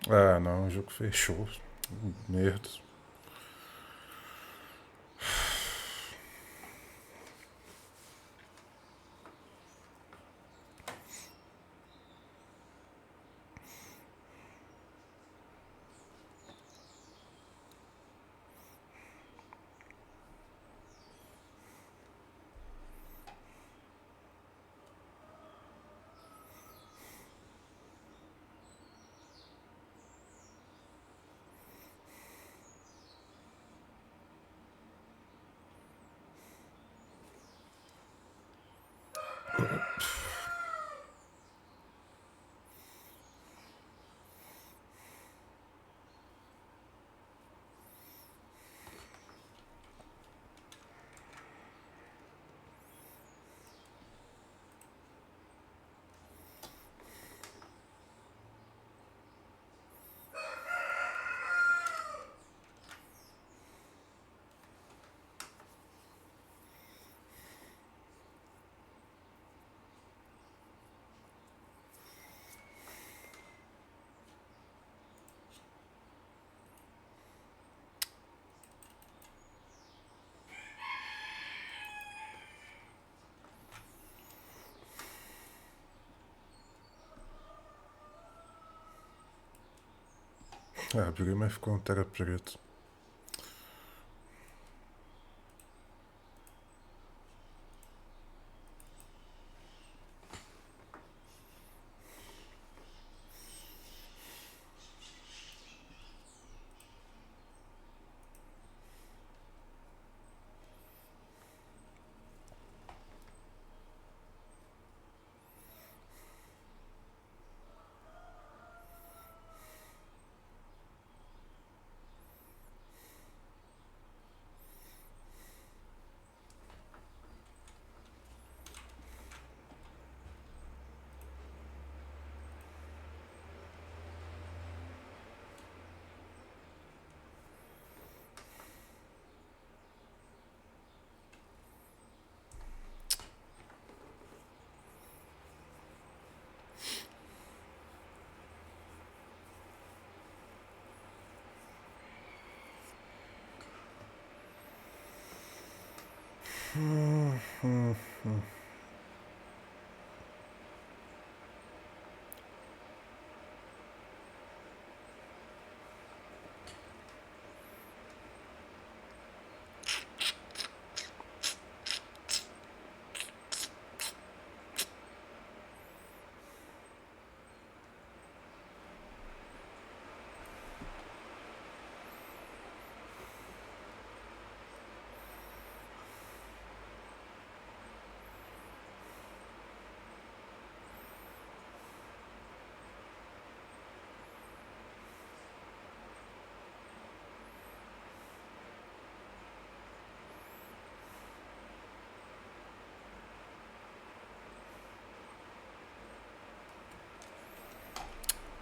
S1: Ah, não, o jogo fechou. Merda. Abriu, mas ficou um tela preto.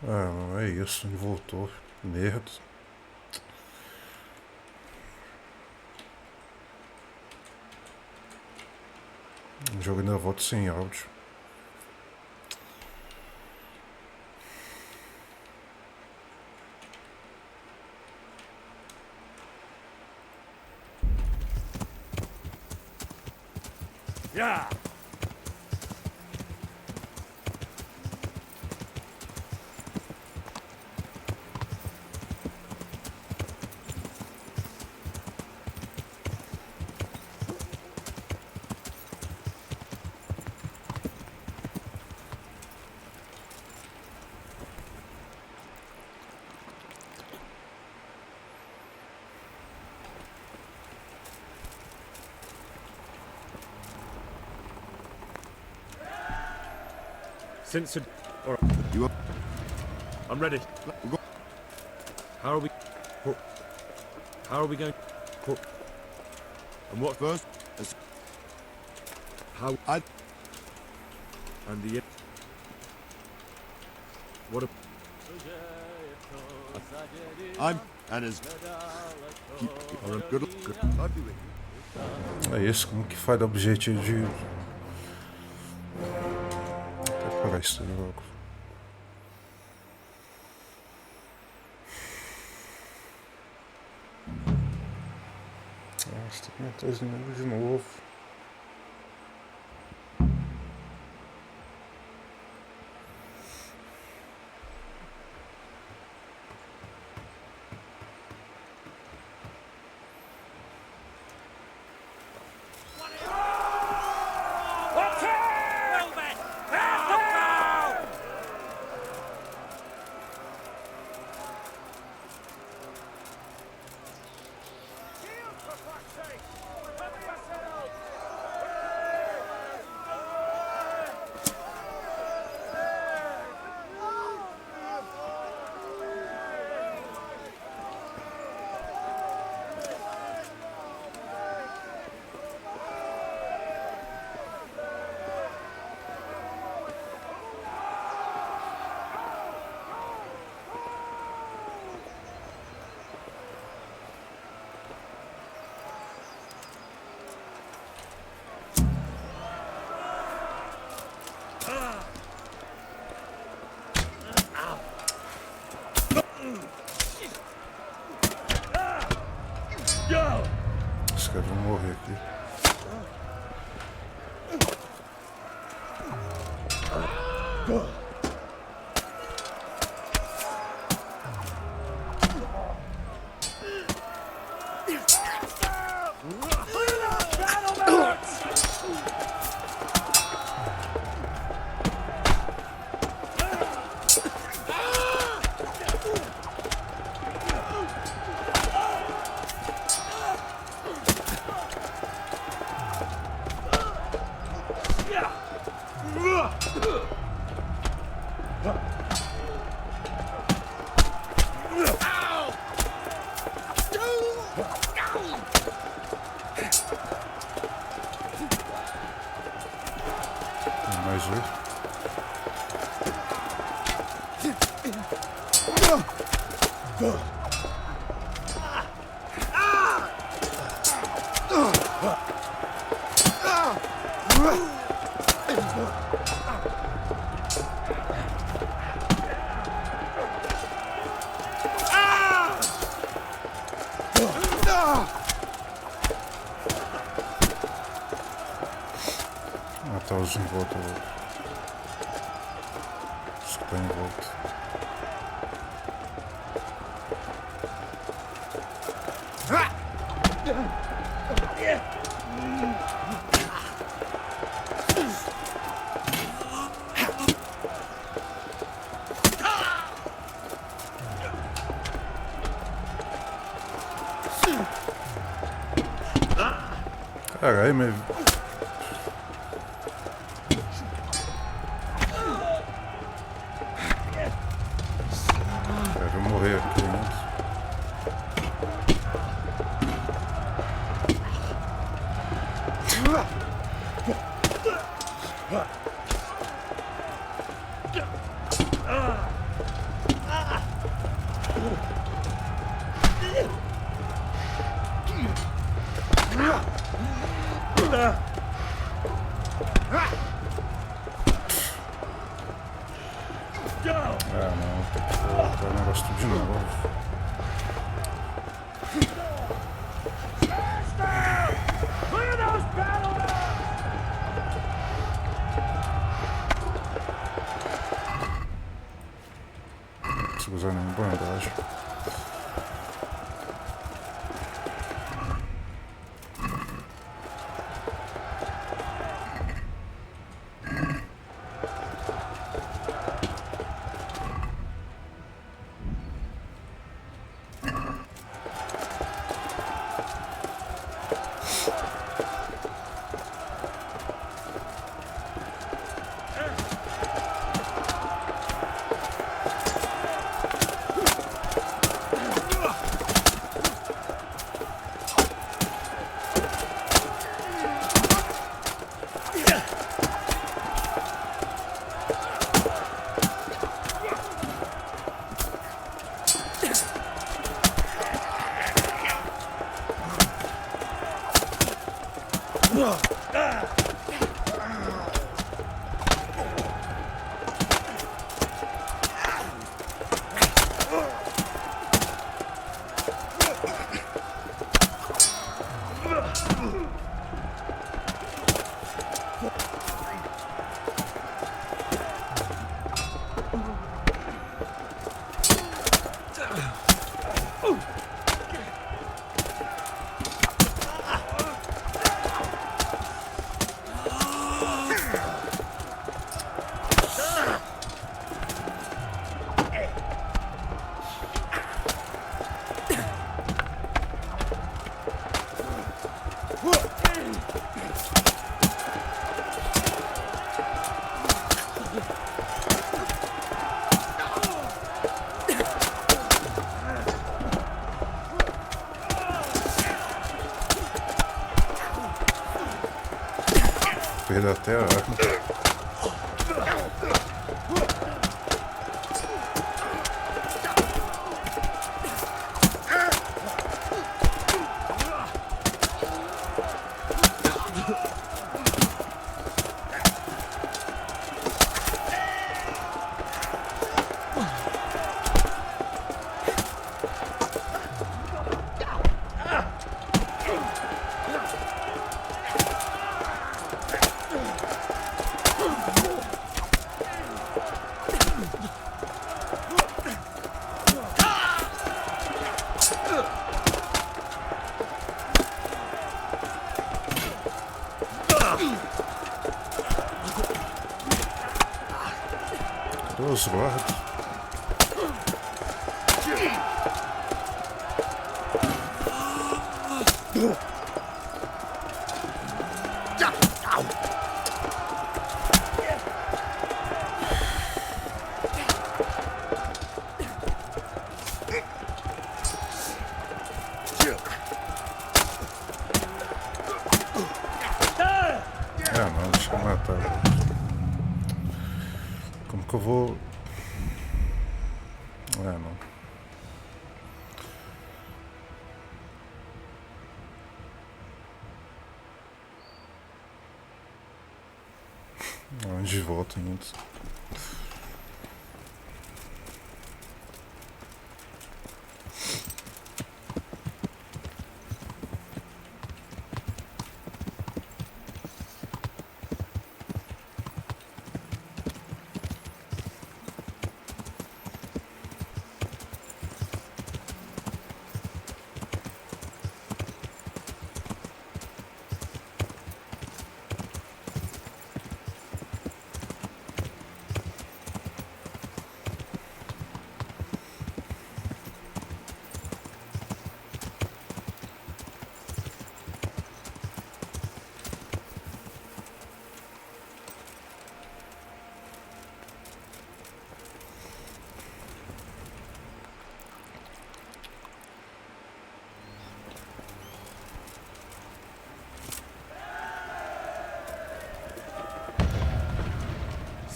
S1: Ah, não é isso, ele voltou. Merda. O jogo ainda volta sem áudio.
S5: Yeah.
S3: Since all right.
S10: You up?
S3: I'm ready. How are we? How are we going? And what
S10: first?
S3: How
S10: I
S3: and the what?
S10: I'm and as good. I'll be with you.
S1: É isso, como que faz objetivo de... Para isso logo. Nossa, tem que matar os inimigos de novo. Os caras vão morrer aqui. Mais um. Matar os em volta. Os que estão em volta. Caralho, mas... Eu vou morrer aqui, né? Ah, não, tem que colocar o negócio tudo de novo. Não consigo usar nenhuma bandagem. Perder até a arma. Os guardas. Ah, não, deixa eu matar. Como que eu vou... Ah, não. De volta ainda.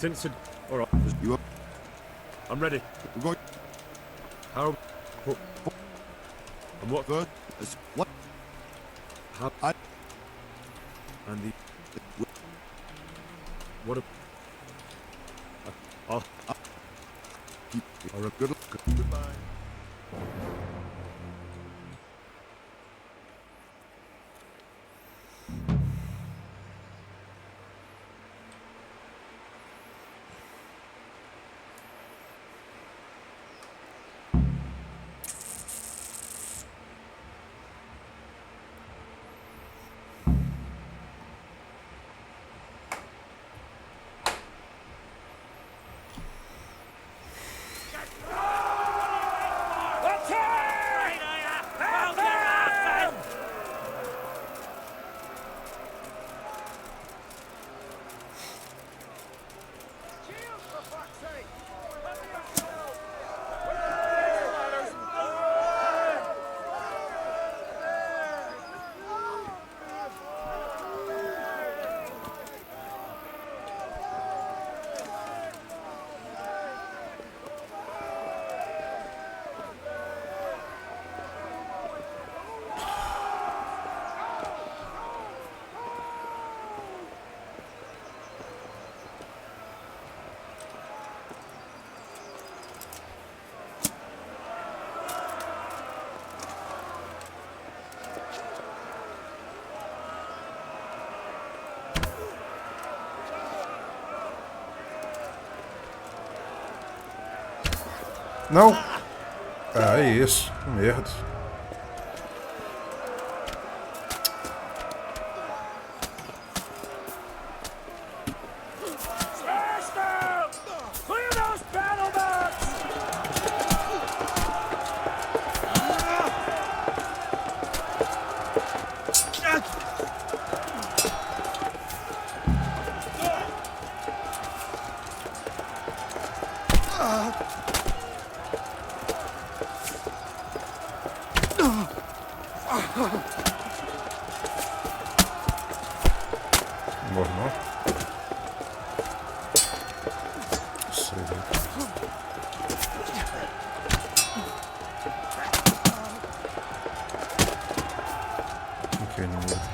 S3: Since it... Alright.
S10: You up?
S3: I'm ready.
S10: We're going...
S3: How... And what...
S10: Good. What?
S3: How...
S10: I...
S3: And the... What a...
S10: keep or a good goodbye.
S1: Não! Ah, é isso. Que merda. Morre não? Sei. Ok, não morre.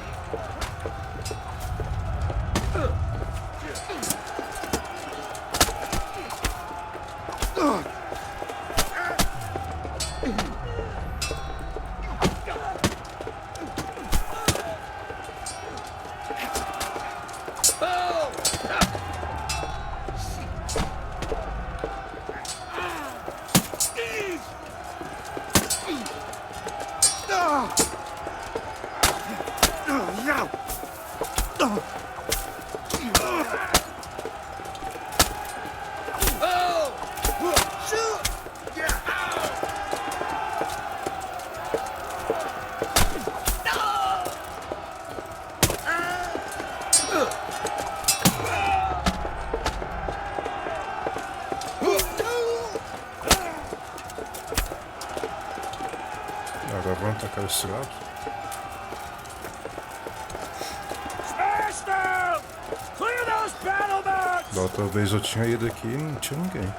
S1: Agora vamos atacar esse lado. Da outra vez eu tinha ido aqui e não tinha ninguém.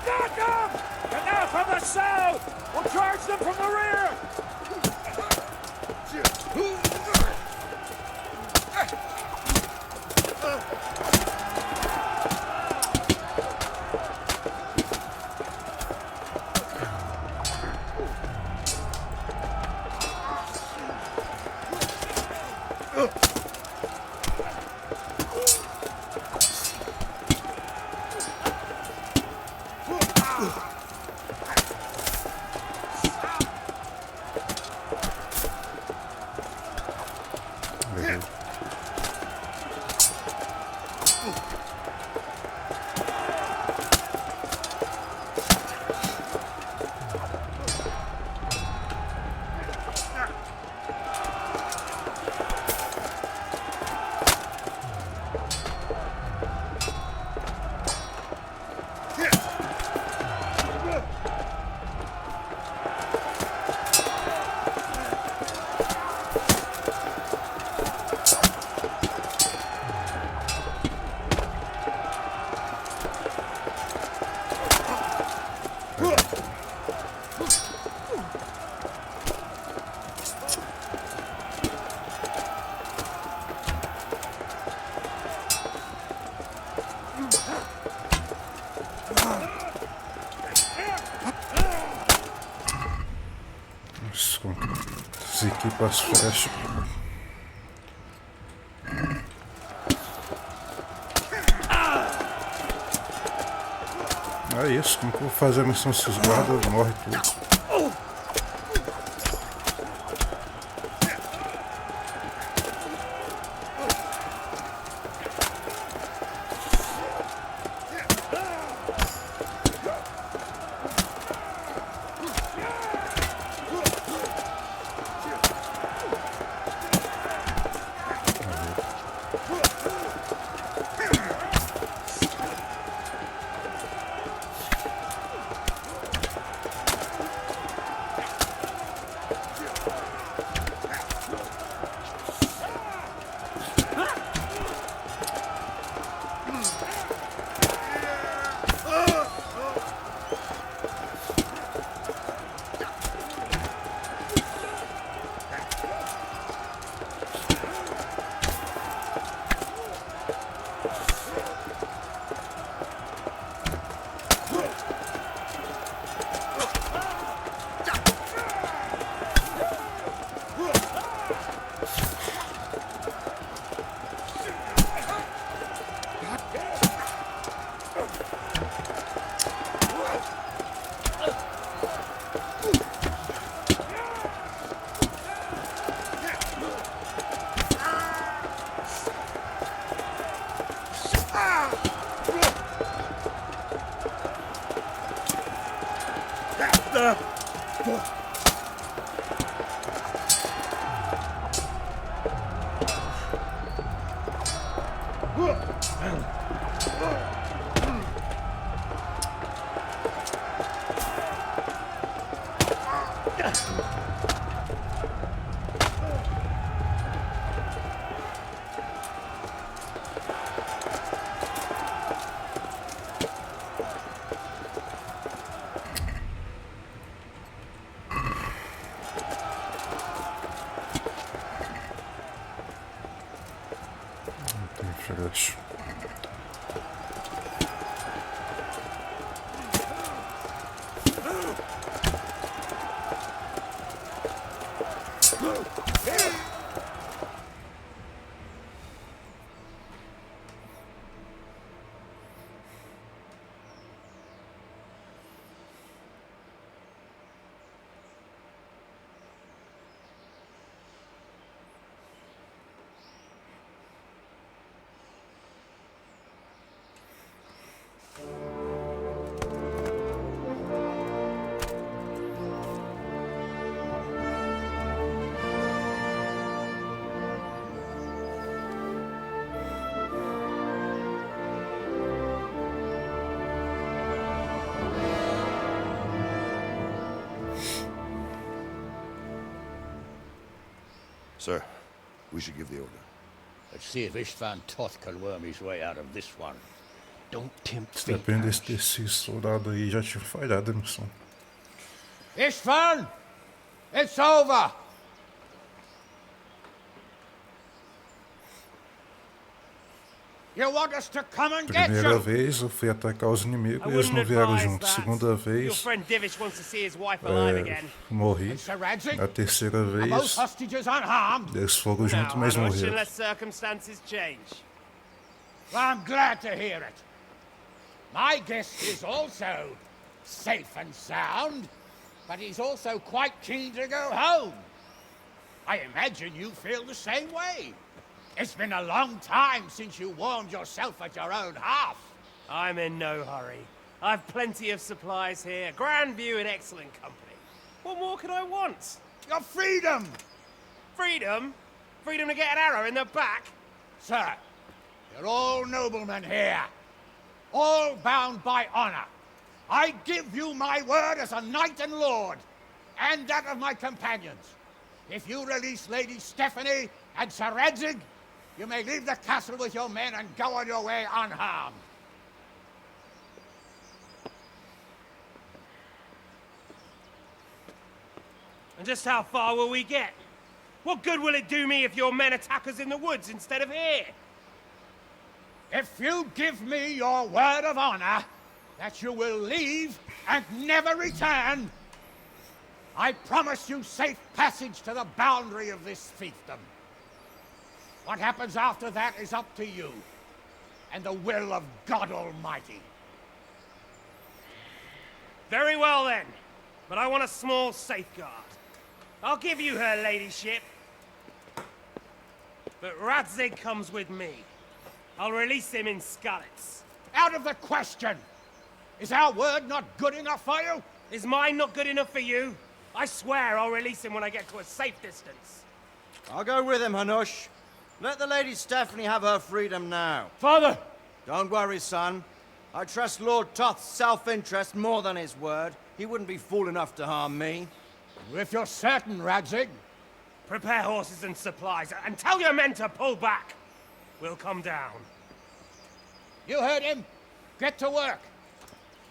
S12: Got them! And now from the south! We'll charge them from the rear!
S1: As equipas fecham. É isso, como que eu vou fazer a missão se os guardas morrem tudo? Flash.
S10: Sir, we should give the order.
S11: Let's see if Istvan Toth can worm his way out of this one.
S17: Don't tempt
S1: Se
S17: fate.
S1: dependesse desse soldado aí, já tinha falhado a missão.
S16: Istvan! It's over! You want us to come and get
S1: Primeira
S16: you?
S1: vez eu fui atacar os inimigos
S15: I
S1: e eles
S15: wouldn't
S1: não vieram
S15: advise
S1: junto.
S15: that.
S1: Segunda
S15: Your
S1: vez,
S15: friend Divish wants to see his wife alive again.
S1: morri.
S16: Saradzig?
S1: A terceira
S16: Are both
S1: vez,
S16: hostages unharmed?
S1: eles foram juntos,
S15: No,
S1: mas
S15: Hanush,
S1: morreram.
S15: unless circumstances change.
S16: Well, I'm glad to hear it. My guest is also safe and sound, but he's also quite keen to go home. I imagine you feel the same way. It's been a long time since you warmed yourself at your own hearth.
S15: I'm in no hurry. I've plenty of supplies here, grand view and excellent company. What more could I want?
S16: Your freedom!
S15: Freedom? Freedom to get an arrow in the back?
S16: Sir, you're all noblemen here, all bound by honor. I give you my word as a knight and lord, and that of my companions. If you release Lady Stephanie and Saradzig, you may leave the castle with your men and go on your way unharmed.
S15: And just how far will we get? What good will it do me if your men attack us in the woods instead of here?
S16: If you give me your word of honor that you will leave and never return, I promise you safe passage to the boundary of this fiefdom. What happens after that is up to you and the will of God Almighty.
S15: Very well then, but I want a small safeguard. I'll give you her ladyship, but Radzig comes with me. I'll release him in Skalitz.
S16: Out of the question! Is our word not good enough for you?
S15: Is mine not good enough for you? I swear I'll release him when I get to a safe distance.
S18: I'll go with him, Hanush. Let the Lady Stephanie have her freedom now.
S7: Father!
S18: Don't worry, son. I trust Lord Toth's self-interest more than his word. He wouldn't be fool enough to harm me.
S16: If you're certain, Radzig.
S15: Prepare horses and supplies, and tell your men to pull back. We'll come down.
S16: You heard him. Get to work.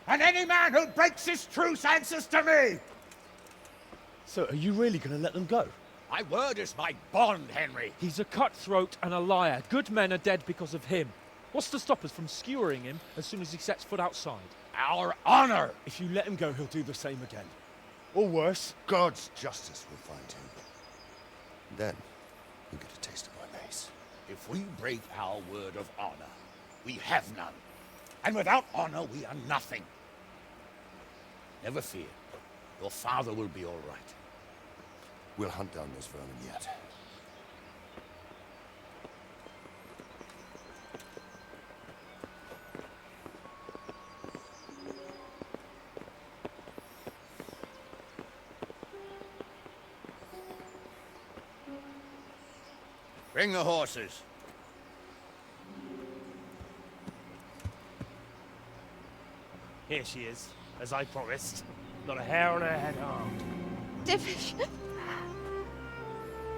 S16: And any man who breaks this truce answers to me.
S5: So are you really going to let them go?
S16: My word is my bond, Henry.
S14: He's a cutthroat and a liar. Good men are dead because of him. What's to stop us from skewering him as soon as he sets foot outside?
S16: Our honor!
S5: If you let him go, he'll do the same again. Or worse.
S10: God's justice will find him. Then, you'll get a taste of my mace.
S16: If we break our word of honor, we have none. And without honor, we are nothing. Never fear. Your father will be all right.
S10: We'll hunt down those vermin yet.
S16: Bring the horses.
S15: Here she is, as I promised. Not a hair on her head harmed.
S20: Divish,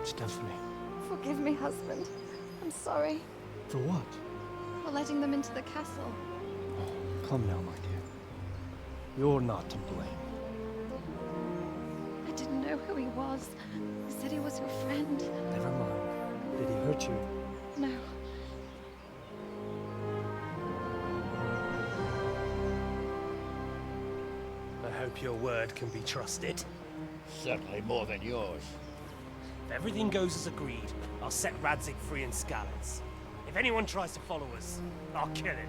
S5: Stephanie.
S20: forgive me, husband. I'm sorry
S5: For what?
S20: for letting them into the castle.
S17: Come now, my dear. You're not to blame.
S20: I didn't know who he was. He said he was your friend.
S5: Never mind. Did he hurt you?
S20: No.
S15: I hope your word can be trusted.
S16: Certainly more than yours.
S15: If everything goes as agreed, I'll set Radzig free in Skalitz. If anyone tries to follow us, I'll kill him.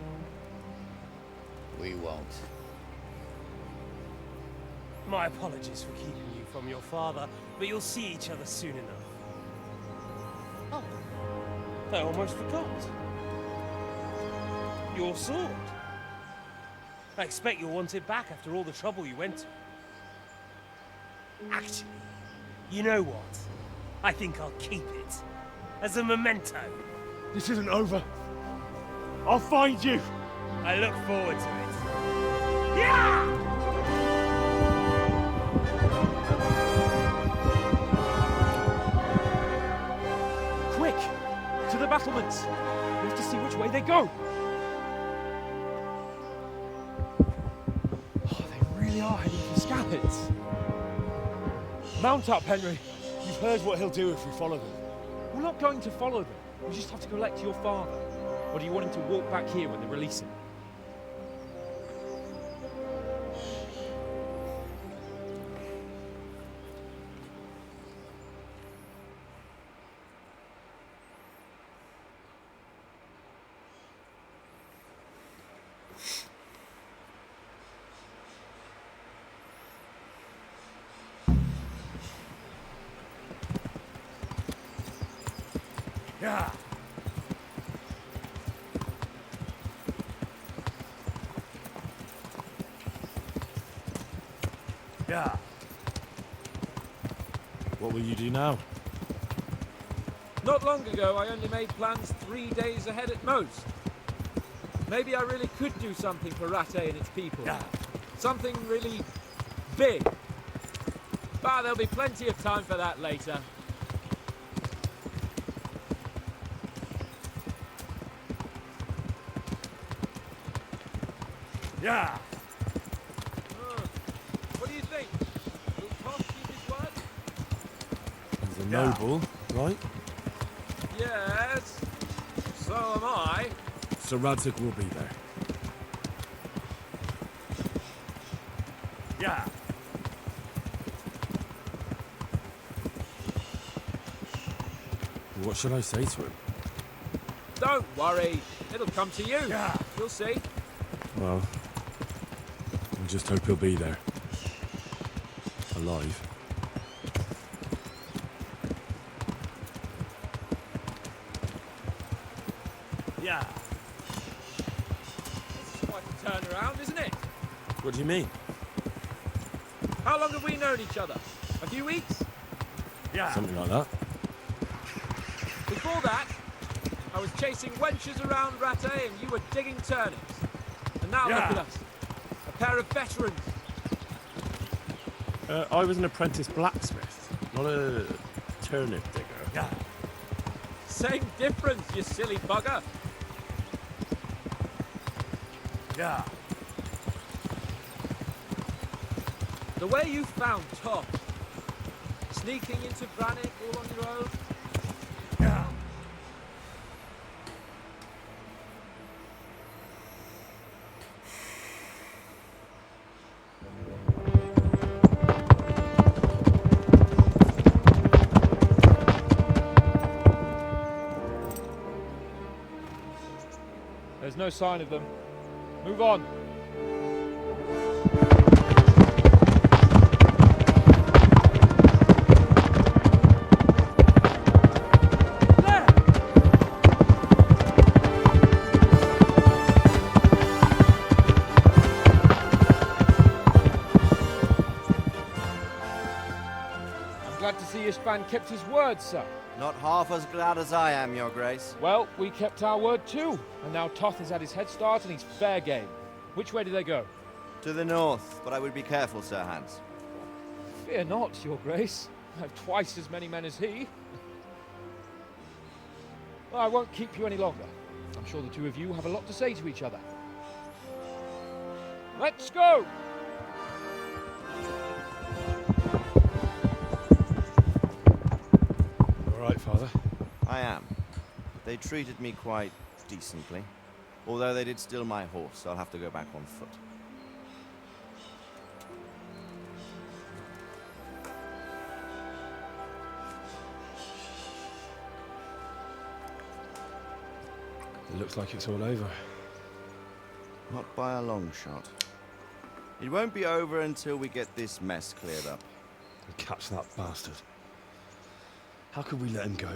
S16: We won't.
S15: My apologies for keeping you from your father, but you'll see each other soon enough. Oh, I almost forgot. Your sword. I expect you'll want it back after all the trouble you went to. Actually, you know what? I think I'll keep it. As a memento.
S5: This isn't over. I'll find you.
S15: I look forward to it. Yeah!
S14: Quick! To the battlements! We have to see which way they go! really are heading for Scallops. Mount up, Henry.
S5: You've heard what he'll do if we follow them.
S14: We're not going to follow them. We just have to collect your father. Or do you want him to walk back here when they release him?
S5: Yeah. Yeah.
S3: What will you do now?
S14: Not long ago, I only made plans 3 days ahead at most. Maybe I really could do something for Rattay and its people.
S5: Yeah.
S14: Something really big. But there'll be plenty of time for that later.
S5: Yeah.
S14: What do you think? Will Toth keep his word?
S3: He's a noble, right?
S14: Yes. So am I.
S3: So Radzig will be there.
S5: Yeah.
S3: What should I say to him?
S14: Don't worry. It'll come to you.
S5: Yeah.
S14: You'll see.
S3: Well, I just hope he'll be there. Alive.
S5: Yeah.
S14: This is quite a turnaround, isn't it?
S3: What do you mean?
S14: How long have we known each other? A few weeks?
S5: Yeah.
S3: Something like that.
S14: Before that, I was chasing wenches around Rattay and you were digging turnips. And now look at us. A pair of veterans.
S3: I was an apprentice blacksmith, not a turnip digger.
S5: Yeah.
S14: Same difference, you silly bugger.
S5: Yeah.
S14: The way you found Toth, sneaking into Brannick all on your own.
S5: Yeah.
S14: There's no sign of them. Move on. I'm glad to see Ishban kept his word, sir.
S18: Not half as glad as I am, Your Grace.
S14: Well, we kept our word too. And now Toth has had his head start and he's fair game. Which way do they go?
S18: To the north, but I would be careful, Sir Hans.
S14: Fear not, Your Grace. I have twice as many men as he. Well, I won't keep you any longer. I'm sure the two of you have a lot to say to each other. Let's go!
S3: All right, Father?
S18: I am. They treated me quite decently. Although they did steal my horse, so I'll have to go back on foot.
S3: It looks like it's all over.
S18: Not by a long shot. It won't be over until we get this mess cleared up.
S3: And catch that bastard. How could we let him go?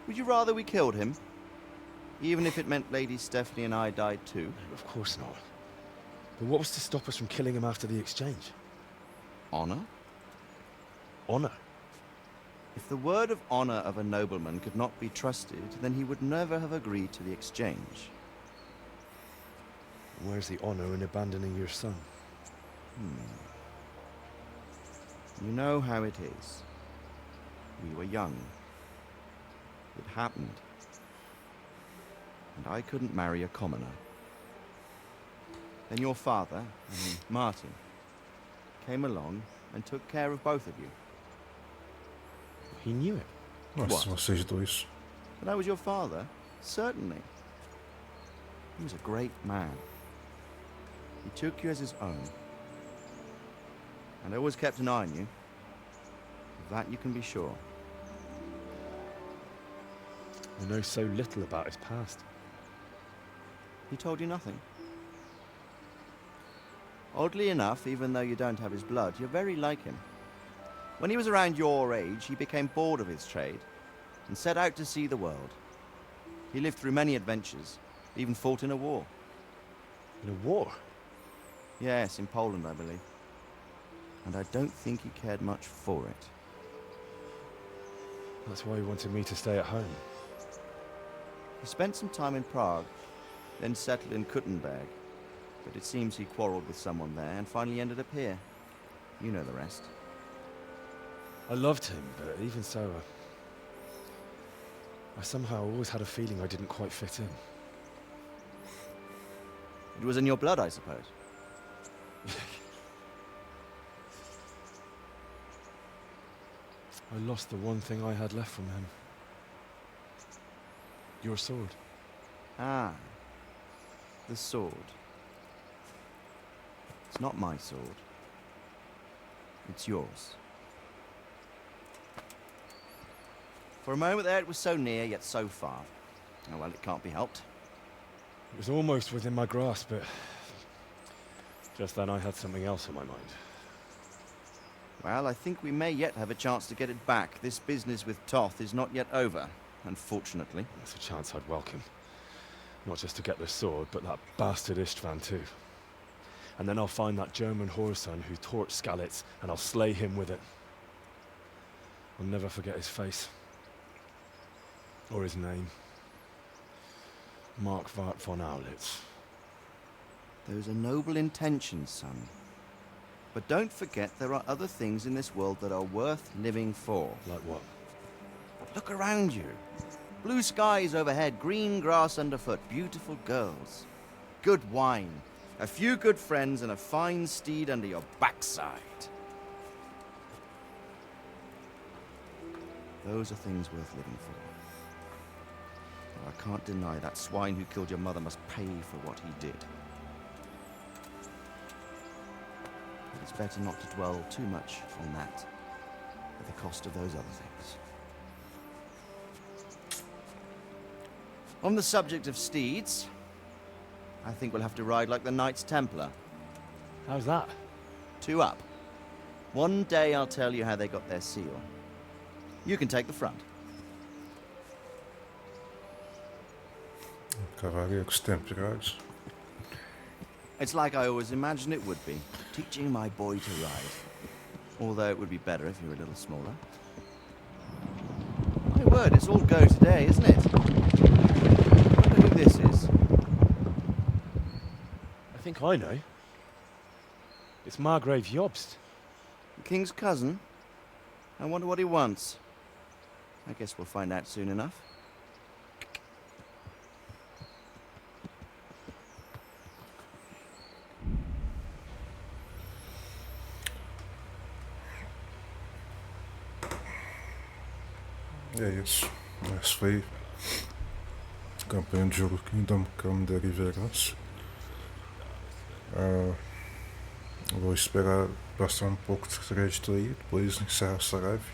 S18: Would you rather we killed him? Even if it meant Lady Stephanie and I died too?
S3: Of course not. But what was to stop us from killing him after the exchange?
S18: Honor?
S3: Honor?
S18: If the word of honor of a nobleman could not be trusted, then he would never have agreed to the exchange.
S3: Where's the honor in abandoning your son?
S18: You know how it is. We were young. It happened. And I couldn't marry a commoner. Then your father, Martin, came along and took care of both of you.
S5: He knew it.
S1: Nossa, vocês dois.
S18: But I was your father? Certainly. He was a great man. He took you as his own. And always kept an eye on you. Of that you can be sure.
S5: I know so little about his past.
S18: He told you nothing? Oddly enough, even though you don't have his blood, you're very like him. When he was around your age, he became bored of his trade and set out to see the world. He lived through many adventures, even fought in a war.
S5: In a war?
S18: Yes, in Poland, I believe. And I don't think he cared much for it.
S5: That's why he wanted me to stay at home.
S18: He spent some time in Prague, then settled in Kuttenberg. But it seems he quarreled with someone there and finally ended up here. You know the rest.
S5: I loved him, but even so, I somehow always had a feeling I didn't quite fit in.
S18: It was in your blood, I suppose.
S5: I lost the one thing I had left from him. Your sword.
S18: Ah. The sword. It's not my sword. It's yours. For a moment there, it was so near, yet so far. Oh well, it can't be helped.
S5: It was almost within my grasp, but just then I had something else on my mind.
S18: Well, I think we may yet have a chance to get it back. This business with Toth is not yet over, unfortunately.
S5: That's a chance I'd welcome. Not just to get the sword, but that bastard Istvan too. And then I'll find that German whoreson who torched Skalitz, and I'll slay him with it. I'll never forget his face. Or his name. Mark Vart von Aulitz.
S18: Those are noble intentions, son. But don't forget there are other things in this world that are worth living for.
S5: Like what?
S18: Look around you. Blue skies overhead, green grass underfoot, beautiful girls. Good wine, a few good friends, and a fine steed under your backside. Those are things worth living for. Though I can't deny that swine who killed your mother must pay for what he did. But it's better not to dwell too much on that, at the cost of those other things. On the subject of steeds, I think we'll have to ride like the Knights Templar.
S5: How's that?
S18: 2 up. One day I'll tell you how they got their seal. You can take the front.
S1: Cavaleiros Templários.
S18: It's like I always imagined it would be, teaching my boy to ride. Although it would be better if you were a little smaller. My word, it's all go today, isn't it? I wonder who this is.
S5: I think I know. It's Margrave Jobst.
S18: The king's cousin? I wonder what he wants. I guess we'll find out soon enough.
S1: É isso. Essa foi a campanha de jogo Kingdom Come Deliverance. Vou esperar passar um pouco de crédito aí, depois encerrar essa live.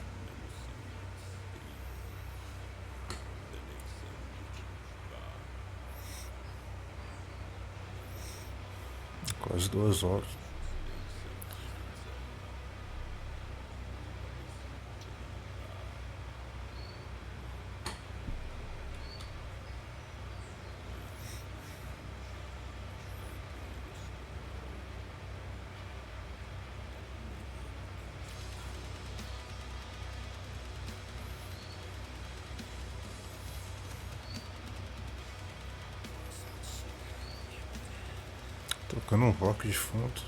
S1: Quase 2 horas. Tocando um rock de fundo.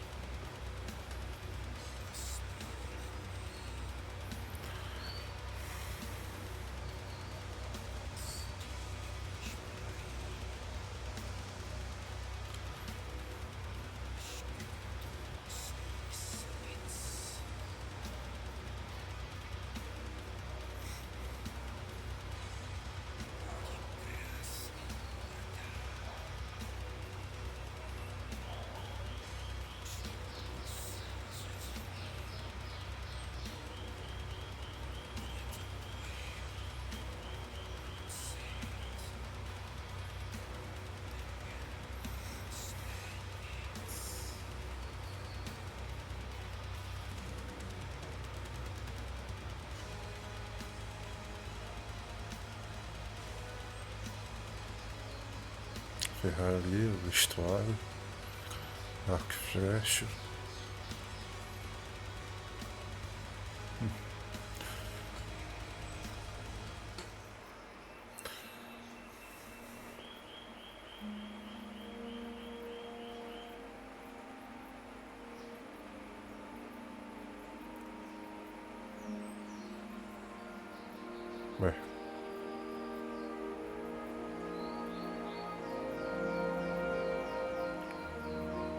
S1: ferrar ali, o vestuário, arco e flecha. Ué.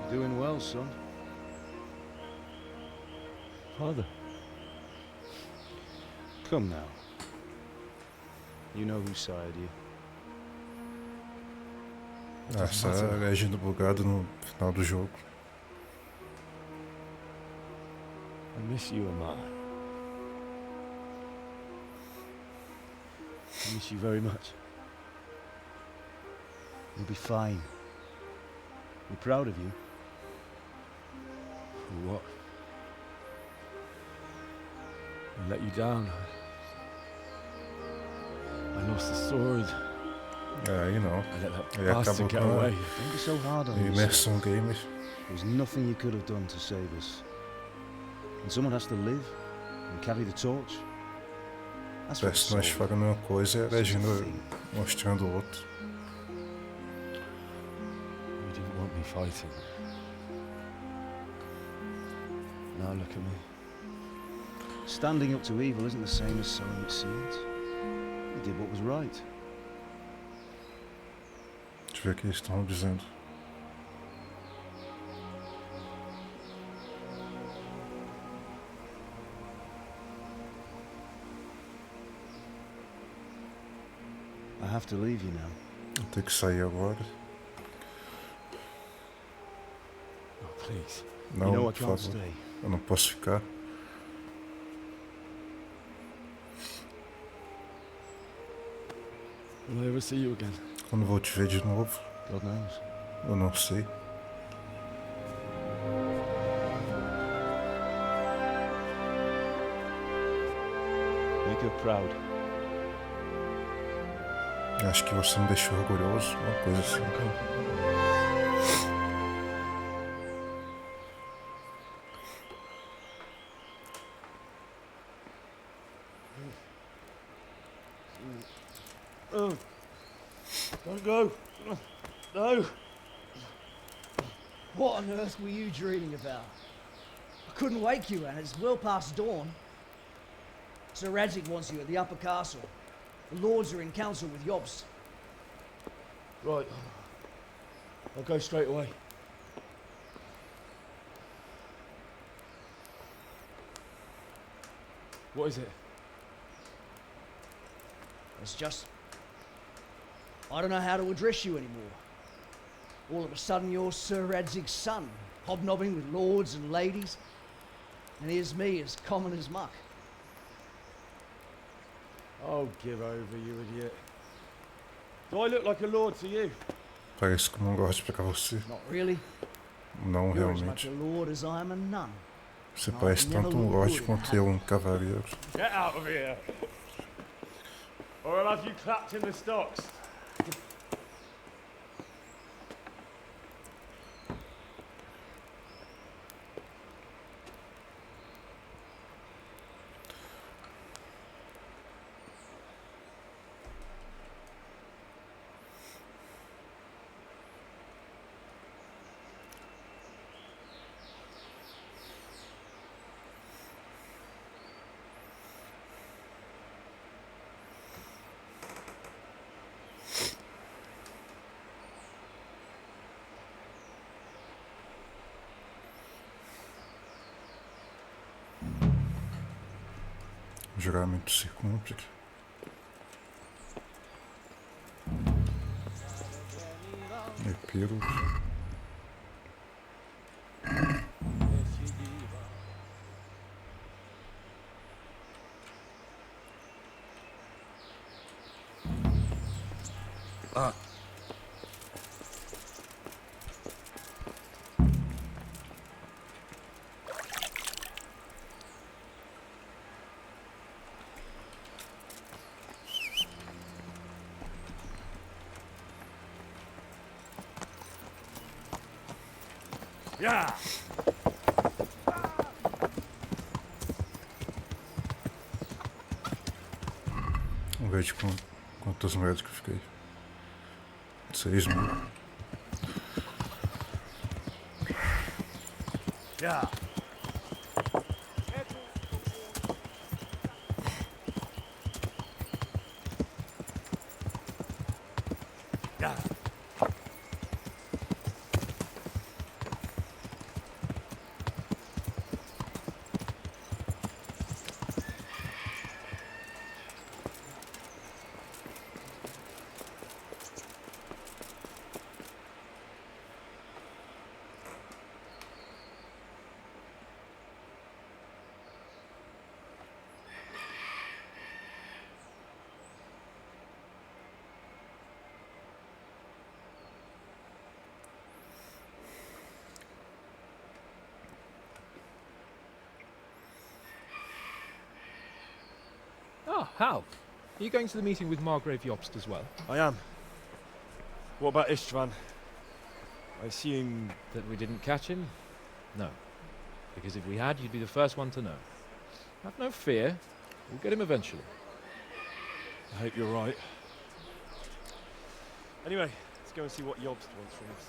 S17: Doing well, son.
S5: Father.
S17: Come now. You know who sired you.
S1: Essa é a legenda bugada no final do jogo.
S5: I miss you, Amar. I miss you very much.
S17: You'll be fine. We're proud of you.
S5: For what? I let you down. I lost the sword.
S1: É, you know.
S5: I let that
S1: Ele acabou
S5: bastard get
S1: com
S5: away.
S17: Don't be so hard on
S1: a
S17: yourself.
S1: imersão gamer.
S17: There's nothing you could have done to save us. And someone has to live and carry the torch. That's what
S1: Parece que nós
S17: soul.
S1: fazemos a mesma coisa e a legenda mostrando o outro.
S5: You didn't want me fighting.
S17: Now look at me. Standing up to evil isn't the same as sowing its seeds. You did what was right.
S1: Deixa eu ver o que eles estão dizendo.
S17: I have to leave you now.
S1: Vou ter que sair agora.
S5: Oh, please.
S1: Não,
S17: You know I
S1: por
S17: can't
S1: favor.
S17: stay.
S1: Eu não posso ficar.
S5: Will I ever see you again?
S1: Quando vou te ver de novo?
S17: God knows.
S1: Eu não sei.
S17: Make her proud.
S1: Acho que você me deixou orgulhoso, uma coisa assim.
S15: Don't go. No. What on earth were you dreaming about? I couldn't wake you, and it's well past dawn. Sir Radzik wants you at the upper castle. The lords are in council with Jobst.
S5: Right. I'll go straight away. What is it?
S15: It's just... I don't know how to address you anymore. All of a sudden you're Sir Radzig's son, hobnobbing with lords and ladies. And here's me, as common as muck.
S5: Oh, give over, you idiot. Do I look like a lord to you?
S1: Parece que não gosto de pegar você.
S15: Not really.
S1: Não,
S15: You're as much
S1: realmente.
S15: a lord as I am a nun.
S1: Você parece tanto um lorde quanto eu, um cavaleiro.
S5: Get out of here! Or I'll have you clapped in the stocks.
S1: O juramento se cumpre. Epílogo.
S5: Ja!
S1: Vamos ver de quantas moedas que eu fiquei. 6, né?
S5: Ja! Ja!
S21: Ah, Hal. Are you going to the meeting with Margrave Jobst as well?
S5: I am. What about Istvan? I assume...
S21: That we didn't catch him? No. Because if we had, you'd be the first one to know. Have no fear. We'll get him eventually.
S5: I hope you're right. Anyway, let's go and see what Jobst wants from us.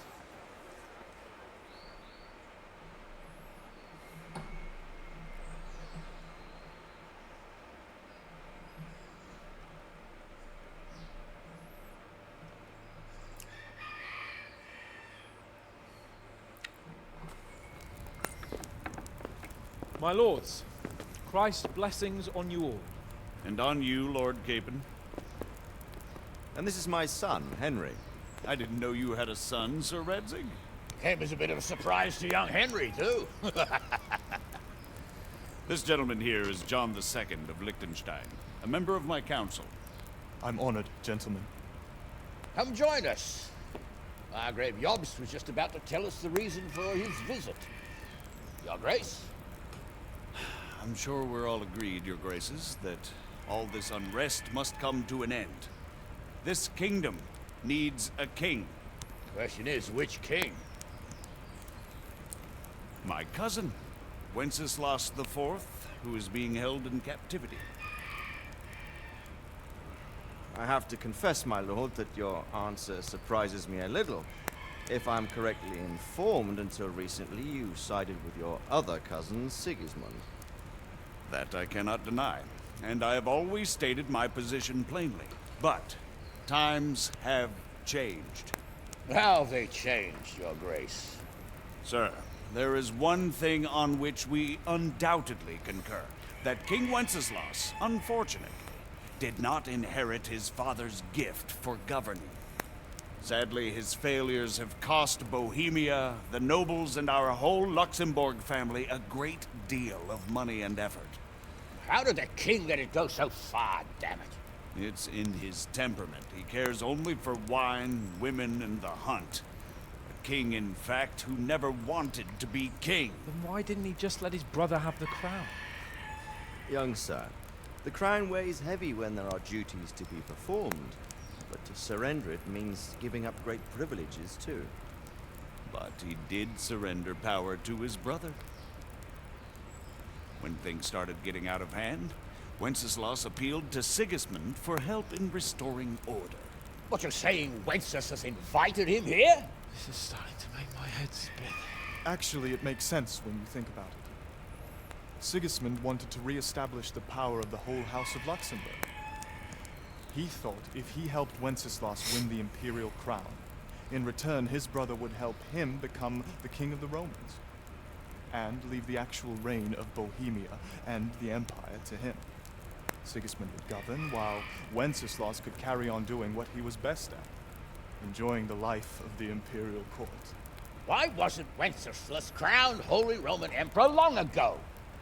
S21: My lords, Christ's blessings on you all.
S22: And on you, Lord Capon.
S18: And this is my son, Henry.
S22: I didn't know you had a son, Sir Redzig.
S16: Came as a bit of a surprise to young Henry, too.
S22: This gentleman here is John II of Liechtenstein, a member of my council.
S23: I'm honored, gentlemen.
S11: Come join us. Margrave Jobst was just about to tell us the reason for his visit. Your Grace?
S22: I'm sure we're all agreed, Your Graces, that all this unrest must come to an end. This kingdom needs a king.
S11: Question is, which king?
S22: My cousin, Wenceslas IV, who is being held in captivity.
S18: I have to confess, my lord, that your answer surprises me a little. If I'm correctly informed, until recently you sided with your other cousin, Sigismund.
S22: That I cannot deny, and I have always stated my position plainly. But times have changed.
S11: How have they changed, Your Grace?
S22: Sir, there is one thing on which we undoubtedly concur. That King Wenceslas, unfortunately, did not inherit his father's gift for governing. Sadly, his failures have cost Bohemia, the nobles, and our whole Luxembourg family a great deal of money and effort.
S11: How did the king let it go so far, damn it?
S22: It's in his temperament. He cares only for wine, women, and the hunt. A king, in fact, who never wanted to be king.
S21: Then why didn't he just let his brother have the crown?
S18: Young sir, the crown weighs heavy when there are duties to be performed. But to surrender it means giving up great privileges, too.
S22: But he did surrender power to his brother. When things started getting out of hand, Wenceslas appealed to Sigismund for help in restoring order.
S11: What, you're saying Wenceslas invited him here?
S21: This is starting to make my head spin.
S23: Actually, it makes sense when you think about it. Sigismund wanted to re-establish the power of the whole House of Luxembourg. He thought if he helped Wenceslas win the imperial crown, in return his brother would help him become the king of the Romans, and leave the actual reign of Bohemia and the empire to him. Sigismund would govern, while Wenceslas could carry on doing what he was best at, enjoying the life of the imperial court.
S11: Why wasn't Wenceslas crowned Holy Roman Emperor long ago?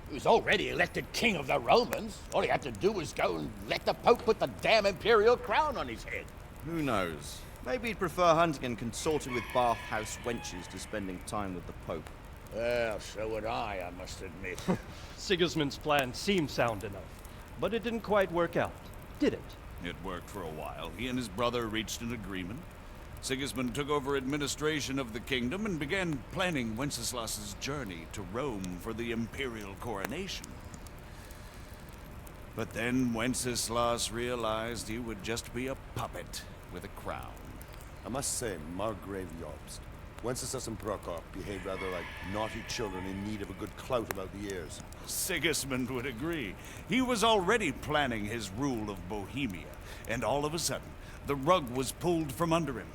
S11: He was already elected king of the Romans. All he had to do was go and let the Pope put the damn imperial crown on his head.
S18: Who knows? Maybe he'd prefer hunting and consorting with bathhouse wenches to spending time with the Pope.
S11: Well, so would I must admit.
S8: Sigismund's plan seemed sound enough, but it didn't quite work out, did it?
S22: It worked for a while. He and his brother reached an agreement. Sigismund took over administration of the kingdom and began planning Wenceslas's journey to Rome for the imperial coronation. But then Wenceslas realized he would just be a puppet with a crown.
S2: I must say, Margrave Jobst, Wenceslas and Prokop behaved rather like naughty children in need of a good clout about the ears.
S22: Sigismund would agree. He was already planning his rule of Bohemia, and all of a sudden, the rug was pulled from under him.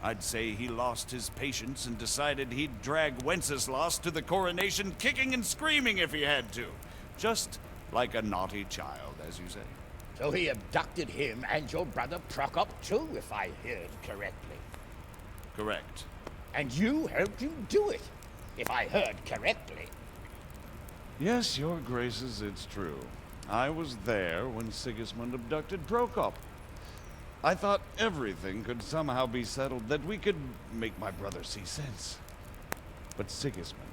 S22: I'd say he lost his patience and decided he'd drag Wenceslas to the coronation kicking and screaming if he had to. Just like a naughty child, as you say.
S11: So he abducted him and your brother Prokop too, if I heard correctly.
S22: Correct.
S11: And you helped him do it, if I heard correctly.
S22: Yes, your graces, it's true. I was there when Sigismund abducted Prokop. I thought everything could somehow be settled, that we could make my brother see sense. But Sigismund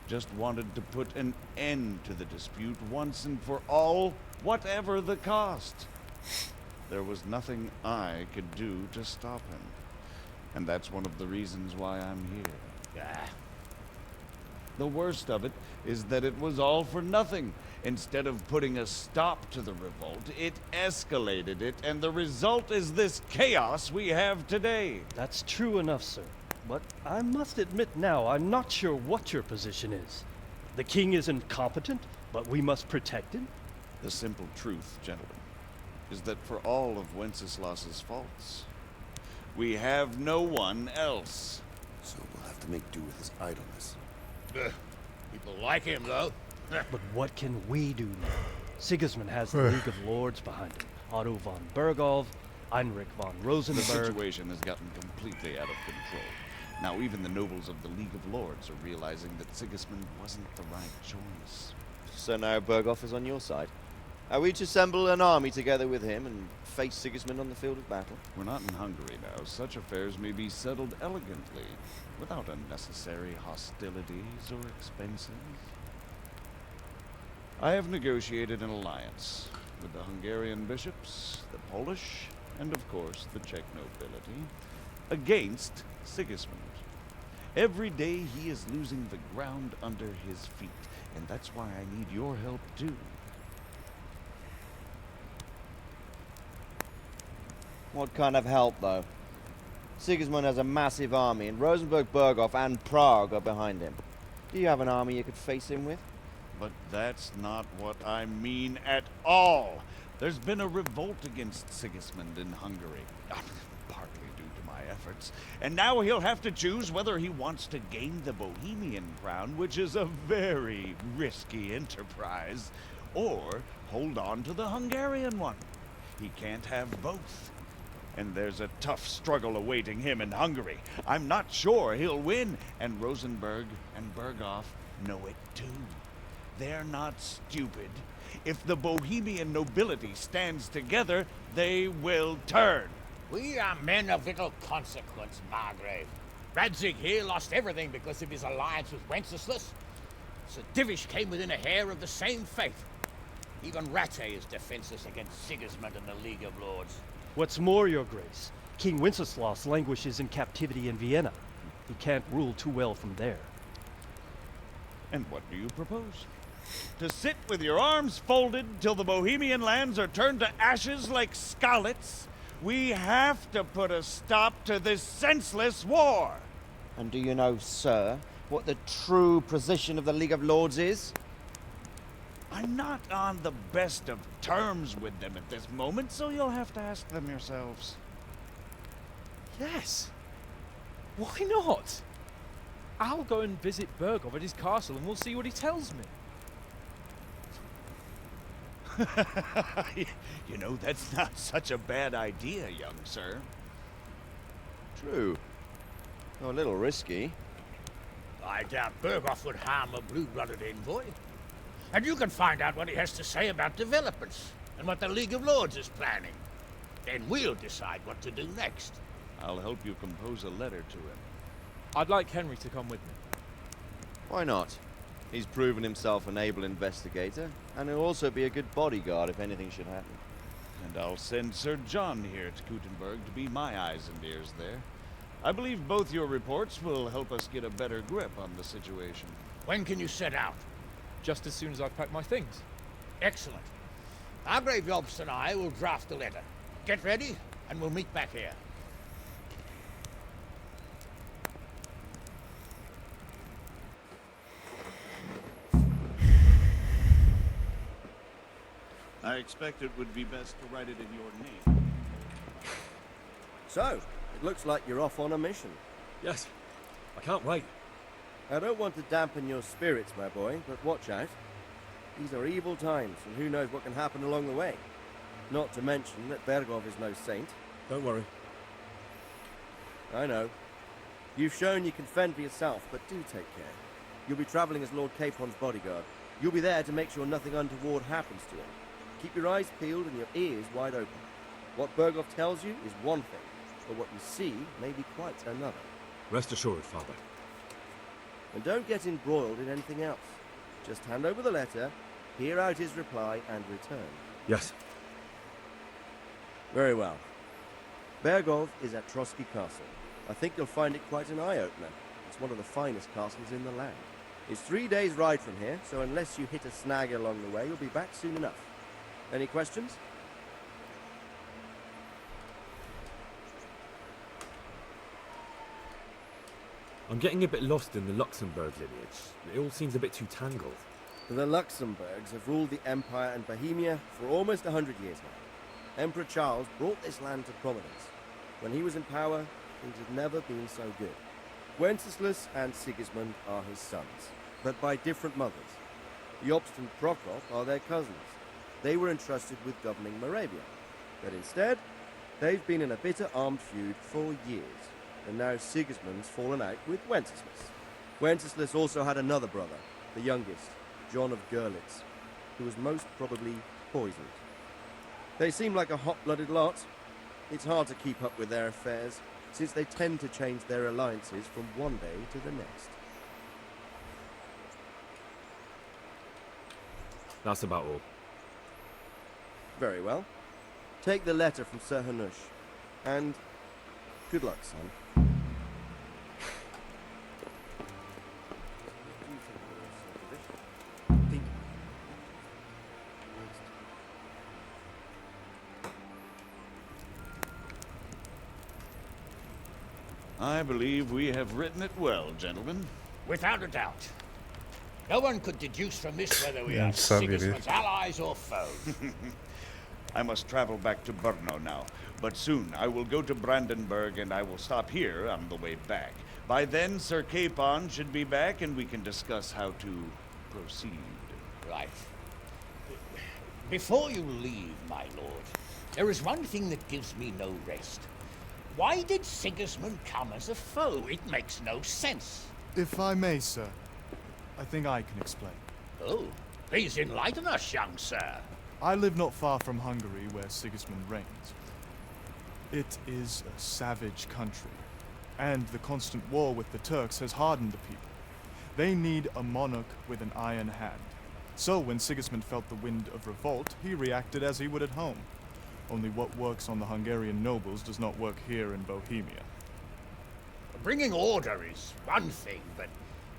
S22: just wanted to put an end to the dispute once and for all, whatever the cost. There was nothing I could do to stop him. And that's one of the reasons why I'm here. The worst of it is that it was all for nothing. Instead of putting a stop to the revolt, it escalated it, and the result is this chaos we have today.
S8: That's true enough, sir. But I must admit now, I'm not sure what your position is. The king is incompetent, but we must protect him?
S22: The simple truth, gentlemen, is that for all of Wenceslas's faults, we have no one else.
S2: So we'll have to make do with his idleness.
S11: People like him, though.
S8: But what can we do now? Sigismund has the League of Lords behind him. Otto von Bergholf, Heinrich von Rosenberg.
S22: The situation has gotten completely out of control. Now even the nobles of the League of Lords are realizing that Sigismund wasn't the right choice.
S18: So now Bergholf is on your side. Are we to assemble an army together with him and face Sigismund on the field of battle?
S22: We're not in Hungary now. Such affairs may be settled elegantly, without unnecessary hostilities or expenses. I have negotiated an alliance with the Hungarian bishops, the Polish, and of course the Czech nobility, against Sigismund. Every day he is losing the ground under his feet, and that's why I need your help too.
S18: What kind of help, though? Sigismund has a massive army, and Rosenberg, Berghof, and Prague are behind him. Do you have an army you could face him with?
S22: But that's not what I mean at all. There's been a revolt against Sigismund in Hungary, partly due to my efforts, and now he'll have to choose whether he wants to gain the Bohemian crown, which is a very risky enterprise, or hold on to the Hungarian one. He can't have both. And there's a tough struggle awaiting him in Hungary. I'm not sure he'll win, and Rosenberg and Berghof know it too. They're not stupid. If the Bohemian nobility stands together, they will turn.
S11: We are men of little consequence, Margrave. Radzig here lost everything because of his alliance with Wenceslas. Sir Divish came within a hair of the same fate. Even Rattay is defenseless against Sigismund and the League of Lords.
S8: What's more, your grace, King Wenceslas languishes in captivity in Vienna. He can't rule too well from there.
S22: And what do you propose? To sit with your arms folded till the Bohemian lands are turned to ashes like Skalitz? We have to put a stop to this senseless war.
S18: And do you know, sir, what the true position of the League of Lords is?
S22: I'm not on the best of terms with them at this moment, so you'll have to ask them yourselves.
S21: Yes. Why not? I'll go and visit Berghof at his castle and we'll see what he tells me.
S22: You know, that's not such a bad idea, young sir.
S18: True. Though a little risky.
S11: I doubt Berghof would harm a blue-blooded envoy. And you can find out what he has to say about developments and what the League of Lords is planning. Then we'll decide what to do next.
S22: I'll help you compose a letter to him.
S21: I'd like Henry to come with me.
S18: Why not? He's proven himself an able investigator, and he'll also be a good bodyguard if anything should happen.
S22: And I'll send Sir John here to Gutenberg to be my eyes and ears there. I believe both your reports will help us get a better grip on the situation.
S16: When can you set out?
S21: Just as soon as I've packed my things.
S16: Excellent. Margrave Jobst and I will draft the letter. Get ready, and we'll meet back here.
S22: I expect it would be best to write it in your name.
S8: So, it looks like you're off on a mission.
S3: Yes. I can't wait.
S8: I don't want to dampen your spirits, my boy, but watch out. These are evil times, and who knows what can happen along the way. Not to mention that Bergov is no saint.
S3: Don't worry.
S8: I know. You've shown you can fend for yourself, but do take care. You'll be traveling as Lord Capon's bodyguard. You'll be there to make sure nothing untoward happens to him. Keep your eyes peeled and your ears wide open. What Bergov tells you is one thing, but what you see may be quite another.
S3: Rest assured, Father.
S8: And don't get embroiled in anything else. Just hand over the letter, hear out his reply, and return.
S3: Yes.
S8: Very well. Bergov is at Trotsky Castle. I think you'll find it quite an eye-opener. It's one of the finest castles in the land. It's 3 days' ride from here, so unless you hit a snag along the way, you'll be back soon enough. Any questions?
S3: I'm getting a bit lost in the Luxembourg lineage. It all seems a bit too tangled.
S8: The Luxembourgs have ruled the Empire and Bohemia for almost 100 years now. Emperor Charles brought this land to prominence. When he was in power, things had never been so good. Wenceslas and Sigismund are his sons, but by different mothers. Jobst and Prokop are their cousins. They were entrusted with governing Moravia, but instead, they've been in a bitter armed feud for years, and now Sigismund's fallen out with Wenceslas. Wenceslas also had another brother, the youngest, John of Görlitz, who was most probably poisoned. They seem like a hot-blooded lot. It's hard to keep up with their affairs, since they tend to change their alliances from one day to the next.
S3: That's about all.
S8: Very well. Take the letter from Sir Hanush, and good luck, son.
S22: I believe we have written it well, gentlemen.
S16: Without a doubt. No one could deduce from this whether we
S1: Yeah,
S16: are
S1: sorry,
S16: Sigismund's allies or foes.
S22: I must travel back to Brno now, but soon I will go to Brandenburg and I will stop here on the way back. By then, Sir Capon should be back and we can discuss how to proceed.
S16: Right. Before you leave, my lord, there is one thing that gives me no rest. Why did Sigismund come as a foe? It makes no sense.
S23: If I may, sir, I think I can explain.
S16: Oh, please enlighten us, young sir.
S23: I live not far from Hungary, where Sigismund reigns. It is a savage country, and the constant war with the Turks has hardened the people. They need a monarch with an iron hand. So when Sigismund felt the wind of revolt, he reacted as he would at home. Only what works on the Hungarian nobles does not work here in Bohemia.
S16: Bringing order is one thing, but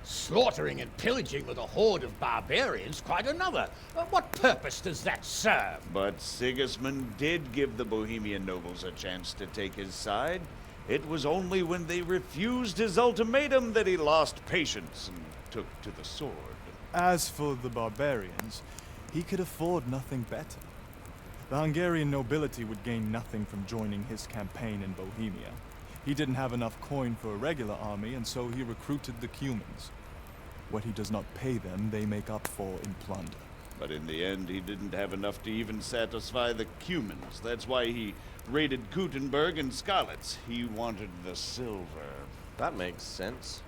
S16: slaughtering and pillaging with a horde of barbarians quite another. What purpose does that serve?
S22: But Sigismund did give the Bohemian nobles a chance to take his side. It was only when they refused his ultimatum that he lost patience and took to the sword.
S23: As for the barbarians, he could afford nothing better. The Hungarian nobility would gain nothing from joining his campaign in Bohemia. He didn't have enough coin for a regular army, and so he recruited the Cumans. What he does not pay them, they make up for in plunder.
S22: But in the end, he didn't have enough to even satisfy the Cumans. That's why he raided Kuttenberg and Skalitz. He wanted the silver.
S4: That makes sense.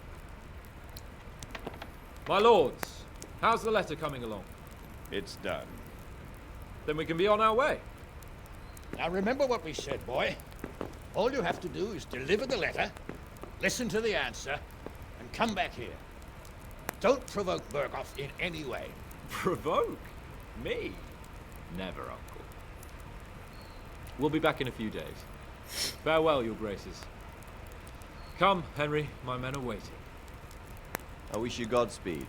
S21: My lords, how's the letter coming along?
S22: It's done.
S21: Then we can be on our way.
S16: Now remember what we said, boy. All you have to do is deliver the letter, listen to the answer, and come back here. Don't provoke Bergov in any way.
S21: Provoke? Me? Never, Uncle. We'll be back in a few days. Farewell, your graces.
S14: Come, Henry, my men are waiting.
S18: I wish you Godspeed.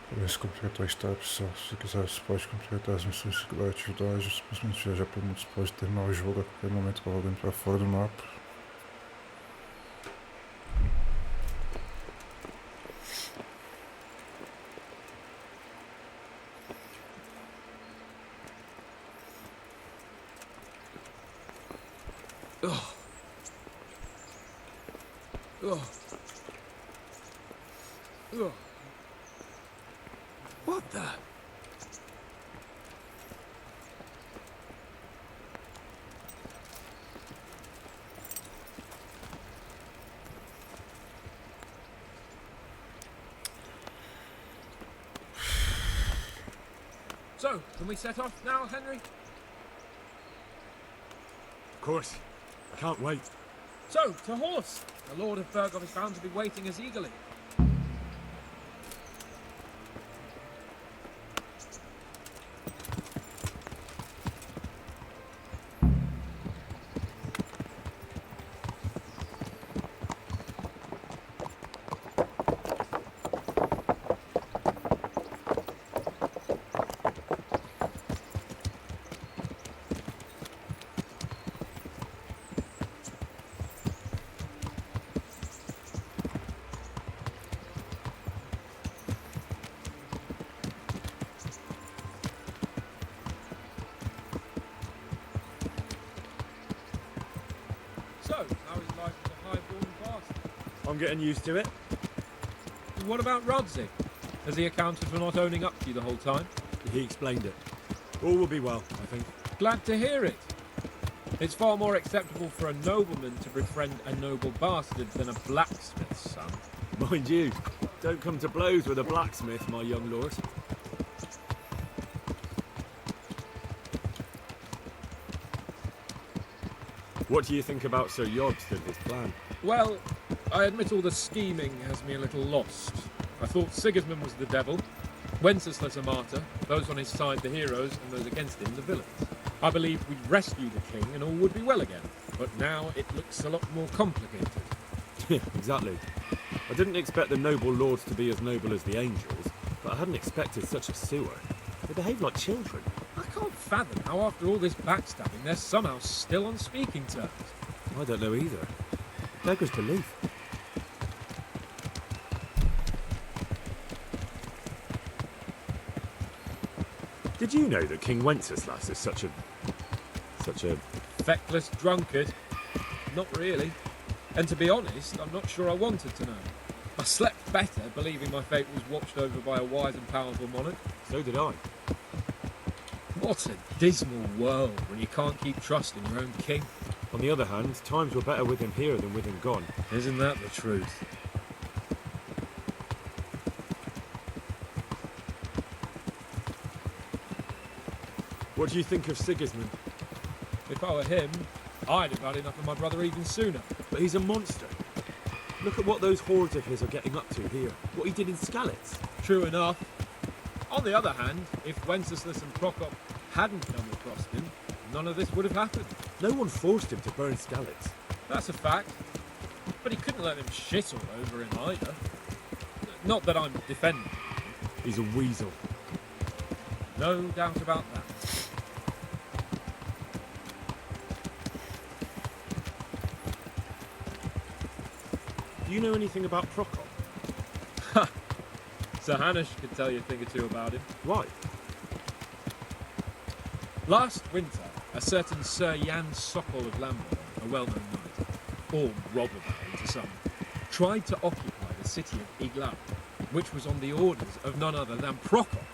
S1: Para se completar esta opção, se quiser se pode completar as missões secretas atividades, simplesmente viajar para o mundo, pode terminar o jogo a qualquer momento com alguém para fora do mapa.
S14: What the? So, can we set off now, Henry?
S3: Of course. I can't wait.
S14: So, to horse! The Lord of Burgov is bound to be waiting as eagerly. So, how is life as a high-born bastard?
S3: I'm getting used to it.
S14: What about Rodsey? Has he accounted for not owning up to you the whole time?
S3: He explained it. All will be well, I think.
S14: Glad to hear it. It's far more acceptable for a nobleman to befriend a noble bastard than a blacksmith's son.
S3: Mind you, don't come to blows with a blacksmith, my young lord. What do you think about Sir Yobst and his plan?
S14: Well, I admit all the scheming has me a little lost. I thought Sigismund was the devil, Wenceslas a martyr, those on his side the heroes, and those against him the villains. I believed we'd rescue the king and all would be well again, but now it looks a lot more complicated.
S3: Yeah, exactly. I didn't expect the noble lords to be as noble as the angels, but I hadn't expected such a sewer. They behave like children.
S14: I can't fathom how after all this backstabbing they're somehow still on speaking terms.
S3: I don't know either. Beggars belief. Did you know that King Wenceslas is such a
S14: feckless drunkard? Not really. And to be honest, I'm not sure I wanted to know. I slept better believing my fate was watched over by a wise and powerful monarch.
S3: So did I.
S14: What a dismal world when you can't keep trusting your own king.
S3: On the other hand, times were better with him here than with him gone.
S14: Isn't that the truth?
S3: What do you think of Sigismund?
S14: If I were him, I'd have had enough of my brother even sooner.
S3: But he's a monster. Look at what those hordes of his are getting up to here. What he did in Skalitz.
S14: True enough. On the other hand, if Wenceslas and Prokop hadn't come across him, none of this would have happened.
S3: No one forced him to burn Skalitz.
S14: That's a fact. But he couldn't let them shit all over him either. Not that I'm defending him.
S3: He's a weasel.
S14: No doubt about that.
S3: Do you know anything about Prokop?
S14: Ha! Sir Hanush could tell you a thing or two about him.
S3: Why?
S14: Last winter, a certain Sir Jan Sokol of Lambert, a well-known knight, or robber baron to some, tried to occupy the city of Iglau, which was on the orders of none other than Prokop.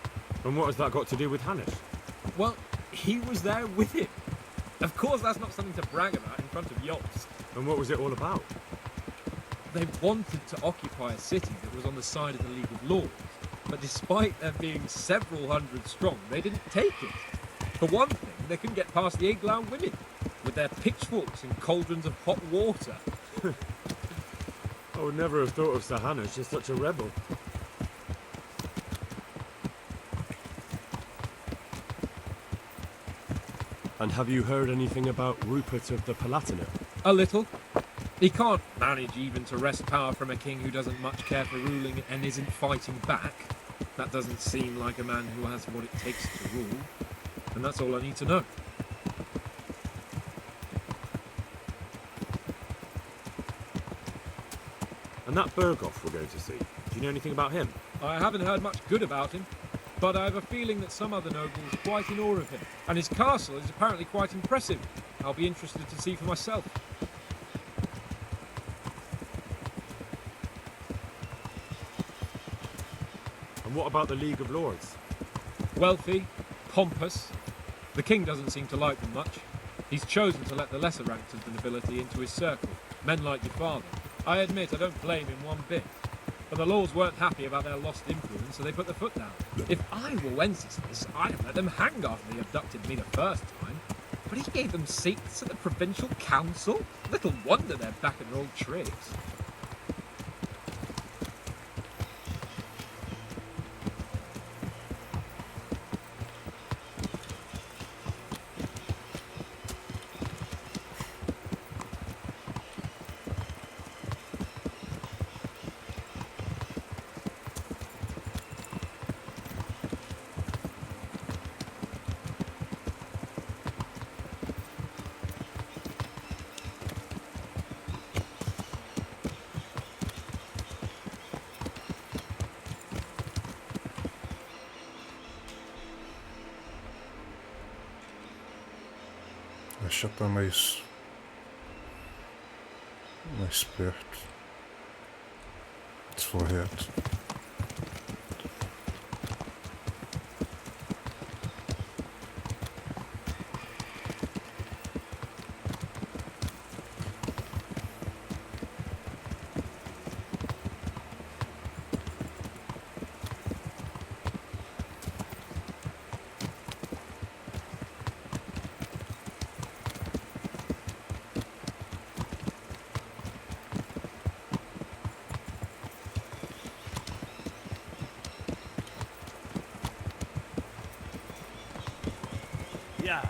S3: And what has that got to do with Hanush?
S14: Well, he was there with him. Of course that's not something to brag about in front of Jobst.
S3: And what was it all about?
S14: They wanted to occupy a city that was on the side of the League of Lords, but despite there being several hundred strong, they didn't take it. For one thing, they couldn't get past the Iglau women, with their pitchforks and cauldrons of hot water.
S3: Oh, I would never have thought of Sahana as just such a rebel. And have you heard anything about Rupert of the Palatinate?
S14: A little. He can't manage even to wrest power from a king who doesn't much care for ruling and isn't fighting back. That doesn't seem like a man who has what it takes to rule. And that's all I need to know.
S3: And that Berghoff we're going to see, do you know anything about him?
S14: I haven't heard much good about him, but I have a feeling that some other nobles are quite in awe of him. And his castle is apparently quite impressive. I'll be interested to see for myself.
S3: And what about the League of Lords?
S14: Wealthy, pompous. The king doesn't seem to like them much. He's chosen to let the lesser ranks of the nobility into his circle, men like your father. I admit I don't blame him one bit. But the lords weren't happy about their lost influence, so they put their foot down. If I were Wenceslas, I'd have let them hang after they abducted me the first time. But he gave them seats at the provincial council? Little wonder they're back at their old tricks.
S1: Já está mais perto, se for reto.
S12: Yeah.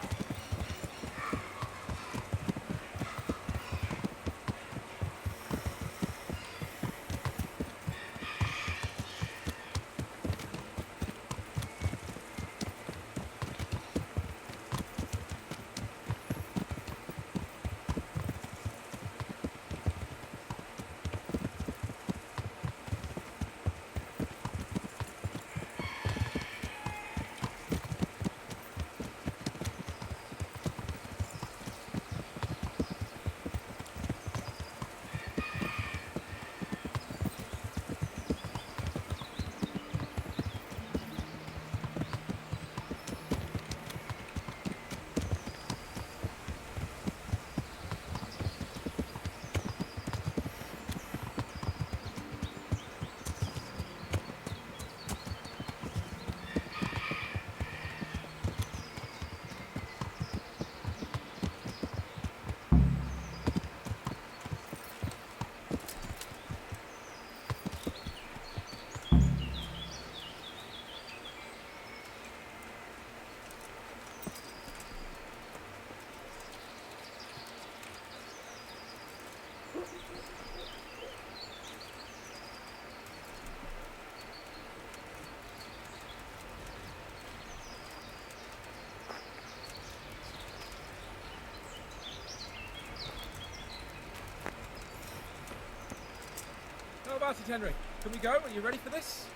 S14: How about it, Henry? Can we go? Are you ready for this?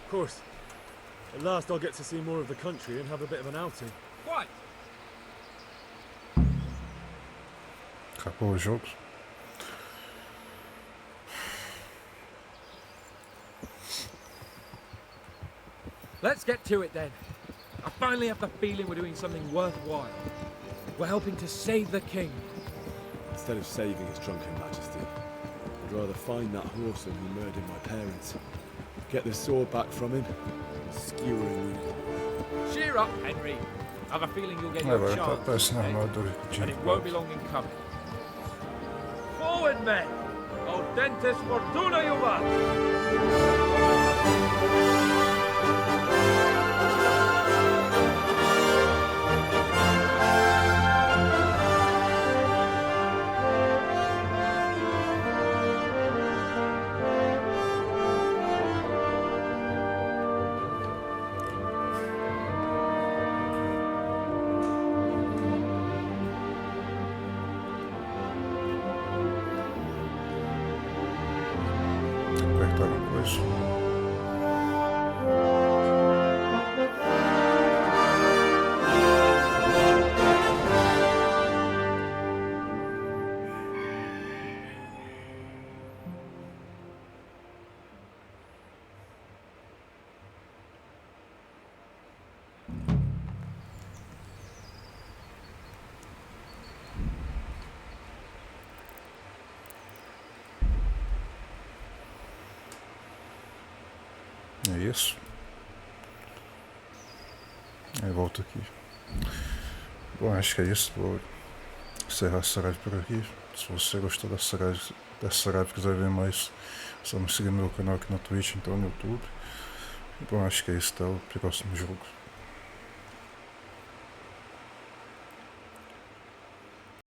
S3: Of course. At last I'll get to see more of the country and have a bit of an outing.
S14: Quite.
S1: Acabou o jogo.
S14: Let's get to it then. I finally have the feeling we're doing something worthwhile. We're helping to save the king.
S5: Instead of saving his drunken majesty, I'd rather find that whoreson who murdered my parents, get the sword back from him, and skewer him with it.
S14: Cheer up, Henry. I have a feeling you'll get
S1: Dobra,
S14: your
S1: to
S14: chance,
S1: pesna
S14: okay?
S1: armadur
S14: And it won't be long in coming. Forward, men! Old Dentis Fortuna Juvat!
S1: Apertar uma coisa. É isso. Aí volto aqui. Bom, acho que é isso. Vou encerrar essa live por aqui. Se você gostou dessa live e quiser ver mais, é só me seguir no meu canal aqui na Twitch, então no YouTube. Bom, acho que é isso. Até o próximo jogo.